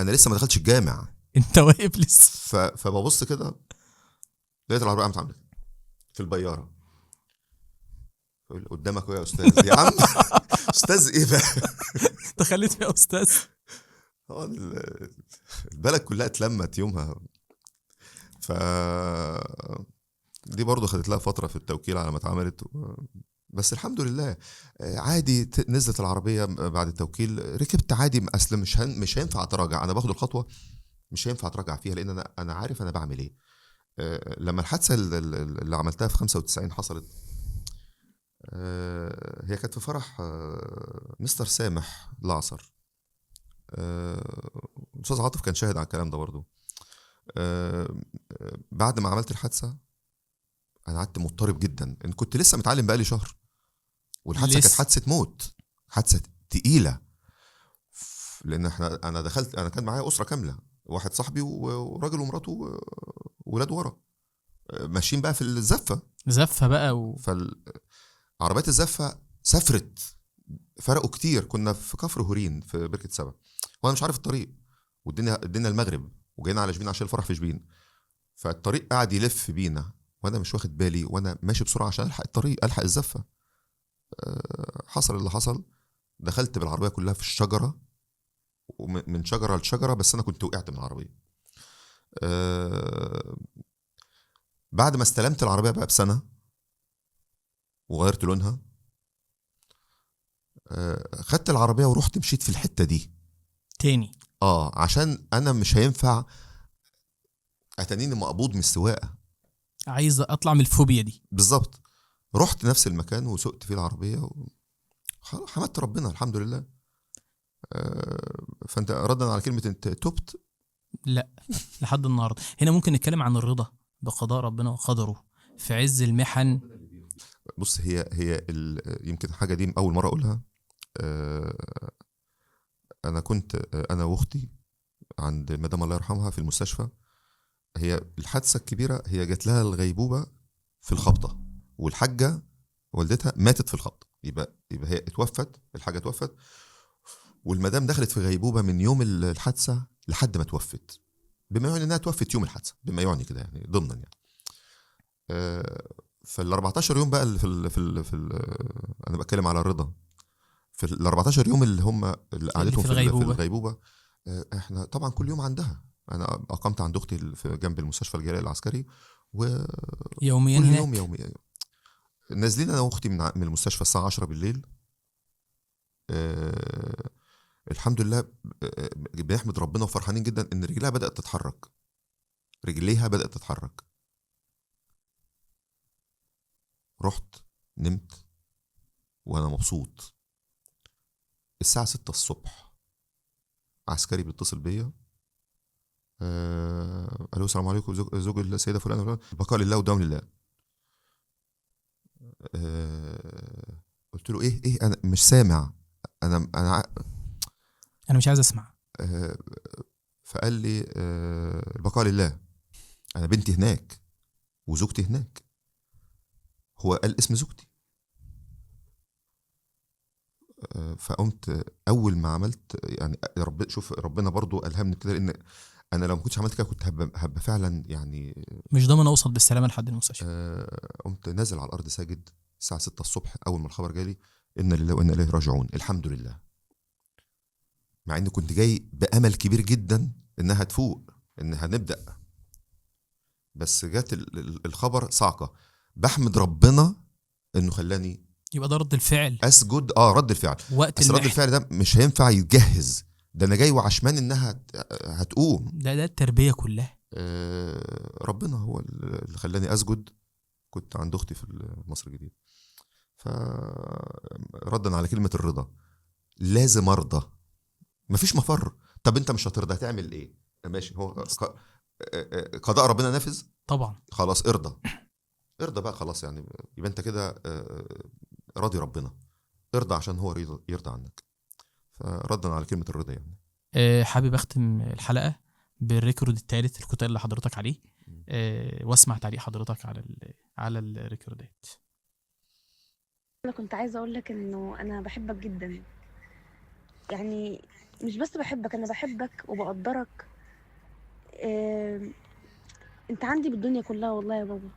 انا لسه ما دخلتش الجامع، انت واقف لسه. فببص كده لقيت العربيه قامت عامله في البياره. قدامك يا استاذ يا عم. استاذ ايه بقى؟ انت خليت فيها استاذ. البلد كلها اتلمت يومها. ف دي برضه خدت لها فتره في التوكيل على ما اتعملت بس الحمد لله عادي. نزلت العربيه بعد التوكيل، ركبت عادي. اصل مش هينفع اتراجع، انا باخد الخطوه مش هينفع اتراجع فيها، لان انا عارف انا بعمل ايه. لما الحادثه اللي عملتها في 95 حصلت، هي كانت في فرح مستر سامح العصر. استاذ عاطف كان شاهد على الكلام ده برضو. بعد ما عملت الحادثه انا قعدت مضطرب جدا، ان كنت لسه متعلم بقالي شهر، والحادثه كانت حادثه موت، حادثه تقيله. لان انا كان معايا اسره كامله، واحد صاحبي وراجل ومراته وولاد ورا، ماشيين بقى في الزفه. زفه بقى عربيات الزفه سافرت، فرقوا كتير. كنا في كفر هورين في بركه سبع، وانا مش عارف الطريق، والدنيا المغرب، وجينا على شبين عشان الفرح في شبين. فالطريق قاعد يلف بينا وانا مش واخد بالي، وانا ماشي بسرعه عشان الحق الطريق، الحق الزفه. حصل اللي حصل، دخلت بالعربيه كلها في الشجره، ومن شجره لشجره، بس انا كنت وقعت من العربيه. بعد ما استلمت العربيه بقى بسنه وغيرت لونها، خدت العربيه ورحت مشيت في الحته دي تاني. عشان انا مش هينفع اتنيني مقبوض من السواقه، عايز اطلع من الفوبيا دي. بالظبط. رحت نفس المكان وسقت فيه العربيه حمدت ربنا الحمد لله. فانت ردا على كلمه انت تبت، لا لحد النهارده. هنا ممكن نتكلم عن الرضا بقضاء ربنا وقدره في عز المحن. بص هي يمكن حاجه دي اول مره اقولها. انا كنت انا واختي عند مدام الله يرحمها في المستشفى. هي الحادثه الكبيره هي جات لها الغيبوبه في الخبطه، والحاجه والدتها ماتت في الخبطه. يبقى هي اتوفت، الحاجه اتوفت، والمدام دخلت في غيبوبه من يوم الحادثه لحد ما توفت، بما يعني انها توفت يوم الحادثه، بما يعني كده يعني ضمنا يعني. فال 14 يوم بقى اللي انا بتكلم على الرضا. في ال 14 يوم اللي هم اللي قعدتهم في في الغيبوبة. الغيبوبه، احنا طبعا كل يوم عندها. انا اقمت عند اختي في جنب المستشفى الجلال العسكري، وكل يوميا يوم هناك. نازلين انا واختي من المستشفى الساعه 10 بالليل. آه الحمد لله. بنحمد ربنا وفرحانين جدا ان رجلها بدات تتحرك. رجليها بدات تتحرك. رحت نمت وانا مبسوط. الساعه 6 الصبح عسكري بيتصل بيا. الو السلام عليكم، زوج السيده فلانه فلان، البقاء لله والدوام لله. قلت له ايه انا مش سامع. انا انا مش عايز اسمع. آه فقال لي البقاء لله. انا بنتي هناك وزوجتي هناك. هو قال اسم زوجتي. فقمت اول ما عملت يعني شوف ربنا برضو الهمني كده، لان انا لو ما كنتش عملت كده كنت هبقى فعلا يعني. مش ضامن اوصل بالسلامه لحد المستشفى. قمت نازل على الارض ساجد الساعه 6 الصبح اول ما الخبر جالي. انا لله وانا اليه راجعون. الحمد لله. مع اني كنت جاي بامل كبير جدا انها تفوق، انها نبدا. بس جات الخبر صعقه. بحمد ربنا انه خلاني يبقى ده رد الفعل اسجد. رد الفعل. وقت بس رد المحن. الفعل ده مش هينفع يتجهز. ده انا جاي وعشمان انها هتقوم. ده التربيه كلها. ربنا هو اللي خلاني اسجد. كنت عند اختي في مصر الجديدة. فردا على كلمة الرضا، لازم ارضى. مفيش مفر. طب انت مش هترضى هتعمل ايه؟ ماشي. هو قضاء ربنا نافذ. طبعا. خلاص ارضى. ارضى بقى خلاص يعني. يبقى انت كده راضي ربنا. ارضى عشان هو يرضى عنك. فردا على كلمة الرضا يعني. حابب اختم الحلقه بالريكورد الثالث اللي كنت قايل لحضرتك عليه. واسمع تعليق حضرتك على الريكوردات. انا كنت عايزه اقول لك انه انا بحبك جدا. يعني مش بس بحبك، انا بحبك وبقدرك. انت عندي بالدنيا كلها والله يا بابا.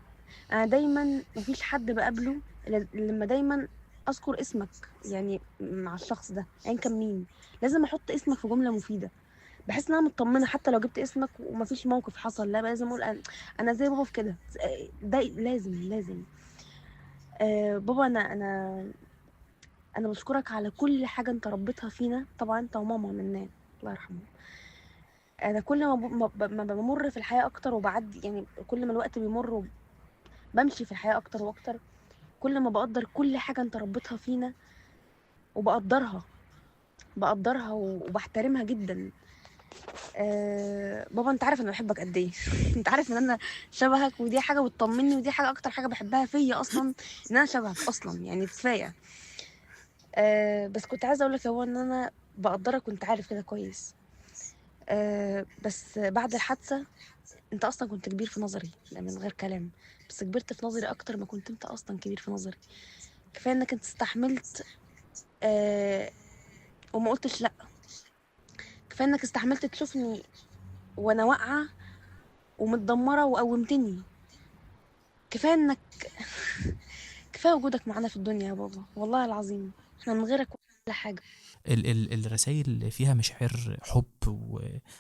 انا دايما مفيش حد بقابله إلا لما دايما اذكر اسمك، يعني مع الشخص ده ايا كان مين لازم احط اسمك في جمله مفيده. بحس ان انا مطمنه حتى لو جبت اسمك ومفيش موقف حصل، لا لازم اقول انا زي بابا في كده. ده لازم. بابا، انا بشكرك على كل حاجه انت ربيتها فينا. طبعا انت وماما منان الله يرحمه. انا كل ما بمر في الحياه اكتر وبعدي، يعني كل ما الوقت بيمر وبمشي في الحياه اكتر واكتر، كل ما بقدر كل حاجه انت ربيتها فينا بقدرها وبحترمها جدا. بابا، انت عارف انا بحبك قد ايه. انت عارف ان انا شبهك، ودي حاجه بتطمني، ودي حاجه اكتر حاجه بحبها فيا اصلا، ان انا شبهك اصلا، يعني كفايه. بس كنت عايزه اقول لك يا بابا ان انا بقدرك وانت عارف كده كويس. بس بعد الحادثه انت اصلا كنت كبير في نظري، ده من غير كلام. بس كبرت في نظري اكتر ما كنت انت اصلا كبير في نظري. كفايه انك انت استحملت وما قلتش لا. كفايه انك استحملت تشوفني وانا واقعه ومتدمره وقومتني. كفايه انك كفايه وجودك معانا في الدنيا يا بابا، والله العظيم احنا من غيرك ولا حاجه. الرسائل فيها مشاعر حب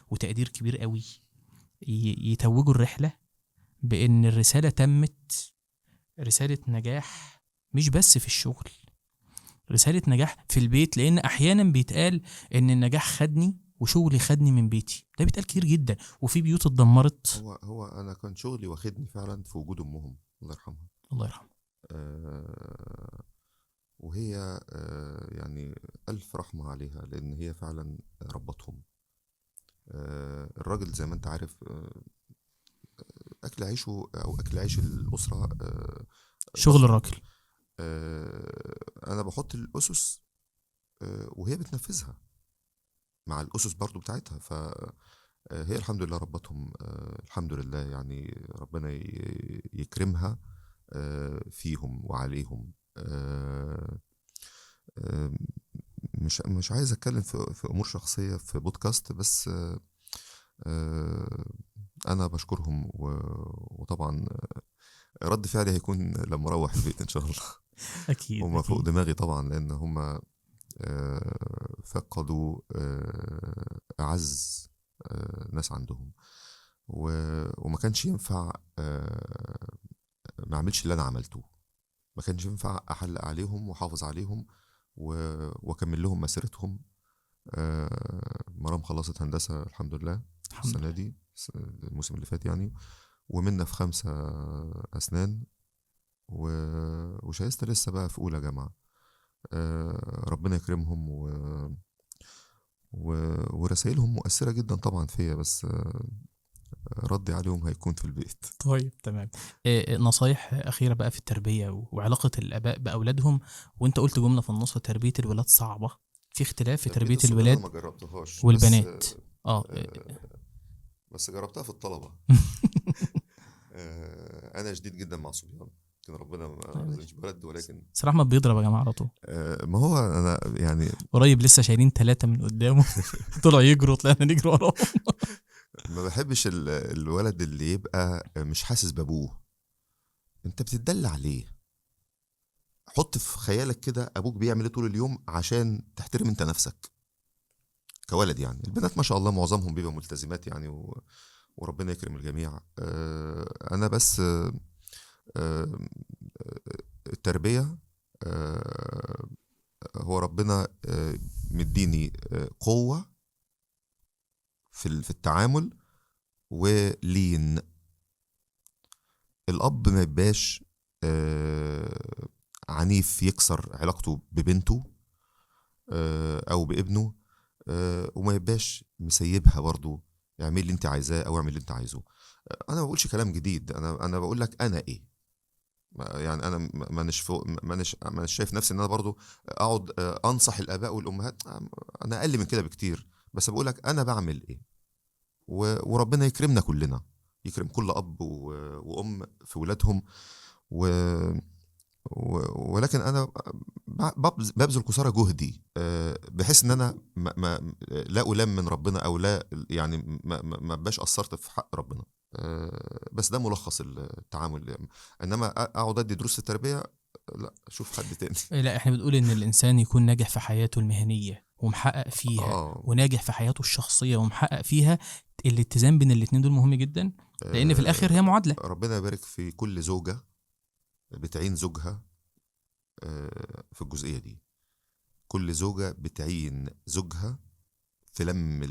وتقدير كبير قوي. يتوجوا الرحلة بأن الرسالة تمت رسالة نجاح، مش بس في الشغل، رسالة نجاح في البيت. لأن أحيانا بيتقال إن النجاح خدني وشغلي خدني من بيتي. ده بيتقال كتير جدا، وفي بيوت اتدمرت. هو انا كان شغلي واخدني فعلا في وجود امهم الله يرحمها. الله يرحمه. وهي يعني ألف رحمة عليها، لأن هي فعلا ربتهم. الراجل زي ما أنت عارف أكل عيشه أو أكل عيش الأسرة شغل بطنه. الراجل. أنا بحط الأسس وهي بتنفذها مع الأسس برضو بتاعتها. فهي الحمد لله ربتهم. الحمد لله يعني ربنا يكرمها فيهم وعليهم. مش عايز اتكلم في امور شخصيه في بودكاست، بس انا بشكرهم وطبعا رد فعلي هيكون لما اروح البيت ان شاء الله. اكيد هم فوق أكيد. دماغي طبعا، لان هم فقدوا اعز ناس عندهم، وما كانش ينفع ما اعملش اللي انا عملته. ما كانش ينفع احلق عليهم واحافظ عليهم واكمل لهم مسيرتهم. مرام خلصت هندسة الحمد لله الحمد السنة لله. دي، الموسم اللي فات يعني، ومنا في 5 أسنان، وشايستا لسه بقى في أولى جامعة. ربنا يكرمهم ورسائلهم مؤثرة جدا طبعا فيا، بس ردي عليهم هيكون في البيت. طيب تمام. نصايح أخيرة بقى في التربية وعلاقة الآباء بأولادهم. وأنت قلت جملة في النص: تربية الولاد صعبة، في اختلاف في تربية الصبيان أنا ما الولاد جربتهاش، والبنات. بس جربتها في الطلبة. أنا شديد جدا مع صبيان، لكن ربنا ما رزقنيش بولد، ولكن صراحة ما بيضرب يا جماعة على طول. ما هو أنا يعني قريب لسه شايلين 3 من قدامه طلعوا يجروا، طلعنا نجري وراهم. ما بحبش الولد اللي يبقى مش حاسس بابوه. انت بتدل عليه. حط في خيالك كده ابوك بيعمل ايه طول اليوم عشان تحترم انت نفسك كولد. يعني البنات ما شاء الله معظمهم بيبقى ملتزمات يعني، وربنا يكرم الجميع. انا بس التربية هو ربنا مديني قوة في التعامل ولين. الأب ما يبقاش عنيف يكسر علاقته ببنته أو بابنه، وما يبقاش مسيبها برضو اعمل اللي انت عايزاه أو اعمل اللي انت عايزه. أنا ما بقولش كلام جديد، أنا بقول لك أنا إيه. يعني أنا مانيش شايف نفسي إن أنا برضو أقعد أنصح الآباء والأمهات. أنا أقل من كده بكتير، بس بقول لك أنا بعمل إيه، وربنا يكرمنا كلنا، يكرم كل أب وأم في ولادهم. ولكن أنا ببذل قصارى جهدي بحيث إن أنا لا ألام من ربنا، أو لا يعني ما بقاش قصرت في حق ربنا. بس ده ملخص التعامل. إنما أقعد أدي دروس التربية، لا، أشوف حد تاني. لا، احنا بنقول ان الانسان يكون ناجح في حياته المهنية ومحقق فيها، وناجح في حياته الشخصية ومحقق فيها. الاتزان بين الاتنين دول مهم جدا، لان في الاخر هي معادلة. ربنا يبارك في كل زوجة بتعين زوجها في الجزئية دي. كل زوجة بتعين زوجها في لم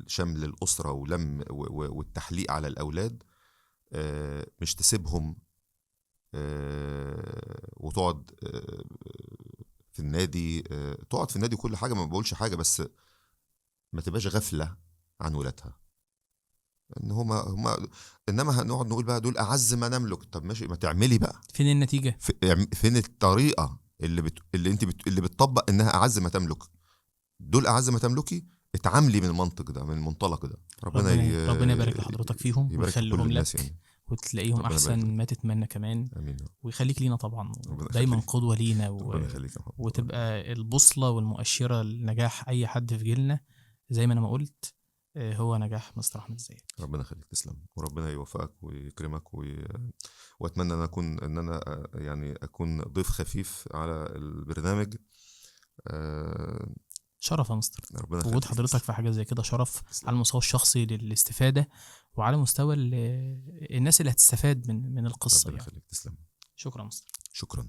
شمل الأسرة ولم والتحليق على الأولاد، مش تسيبهم وتقعد في النادي. تقعد في النادي كل حاجة، ما بقولش حاجة، بس ما تبقاش غفلة عن ولادها. ان هما انما هنقعد نقول بقى دول اعز ما نملك. طب ماشي، ما تعملي بقى. فين النتيجة؟ فين الطريقة اللي بتطبق انها اعز ما تملك؟ دول اعز ما تملكي. اتعاملي من المنطق ده، من المنطلق ده. ربنا يبارك لحضرتك فيهم يبارك في كل ويخليهم الناس لك، يعني. وتلاقيهم ربنا يبارك احسن لك. ما تتمنى كمان. امين. ويخليك لينا طبعا، ربنا دايما يخليك. قدوة لينا ربنا يخليك يا محمد. وتبقى البوصلة والمؤشرة لنجاح اي حد في جيلنا. زي ما انا ما قلت، هو نجاح مستر احمد زايد. ربنا يخليك، تسلم، وربنا يوفقك ويكرمك واتمنى ان انا يعني اكون ضيف خفيف على البرنامج. شرف يا مستر. ربنا وجود يخليك. حضرتك في حاجة زي كده شرف، تسلم. على المستوى الشخصي للاستفادة، وعلى مستوى الناس اللي هتستفاد من القصة ربنا يعني. يخليك، تسلم. شكرا مستر. شكرا.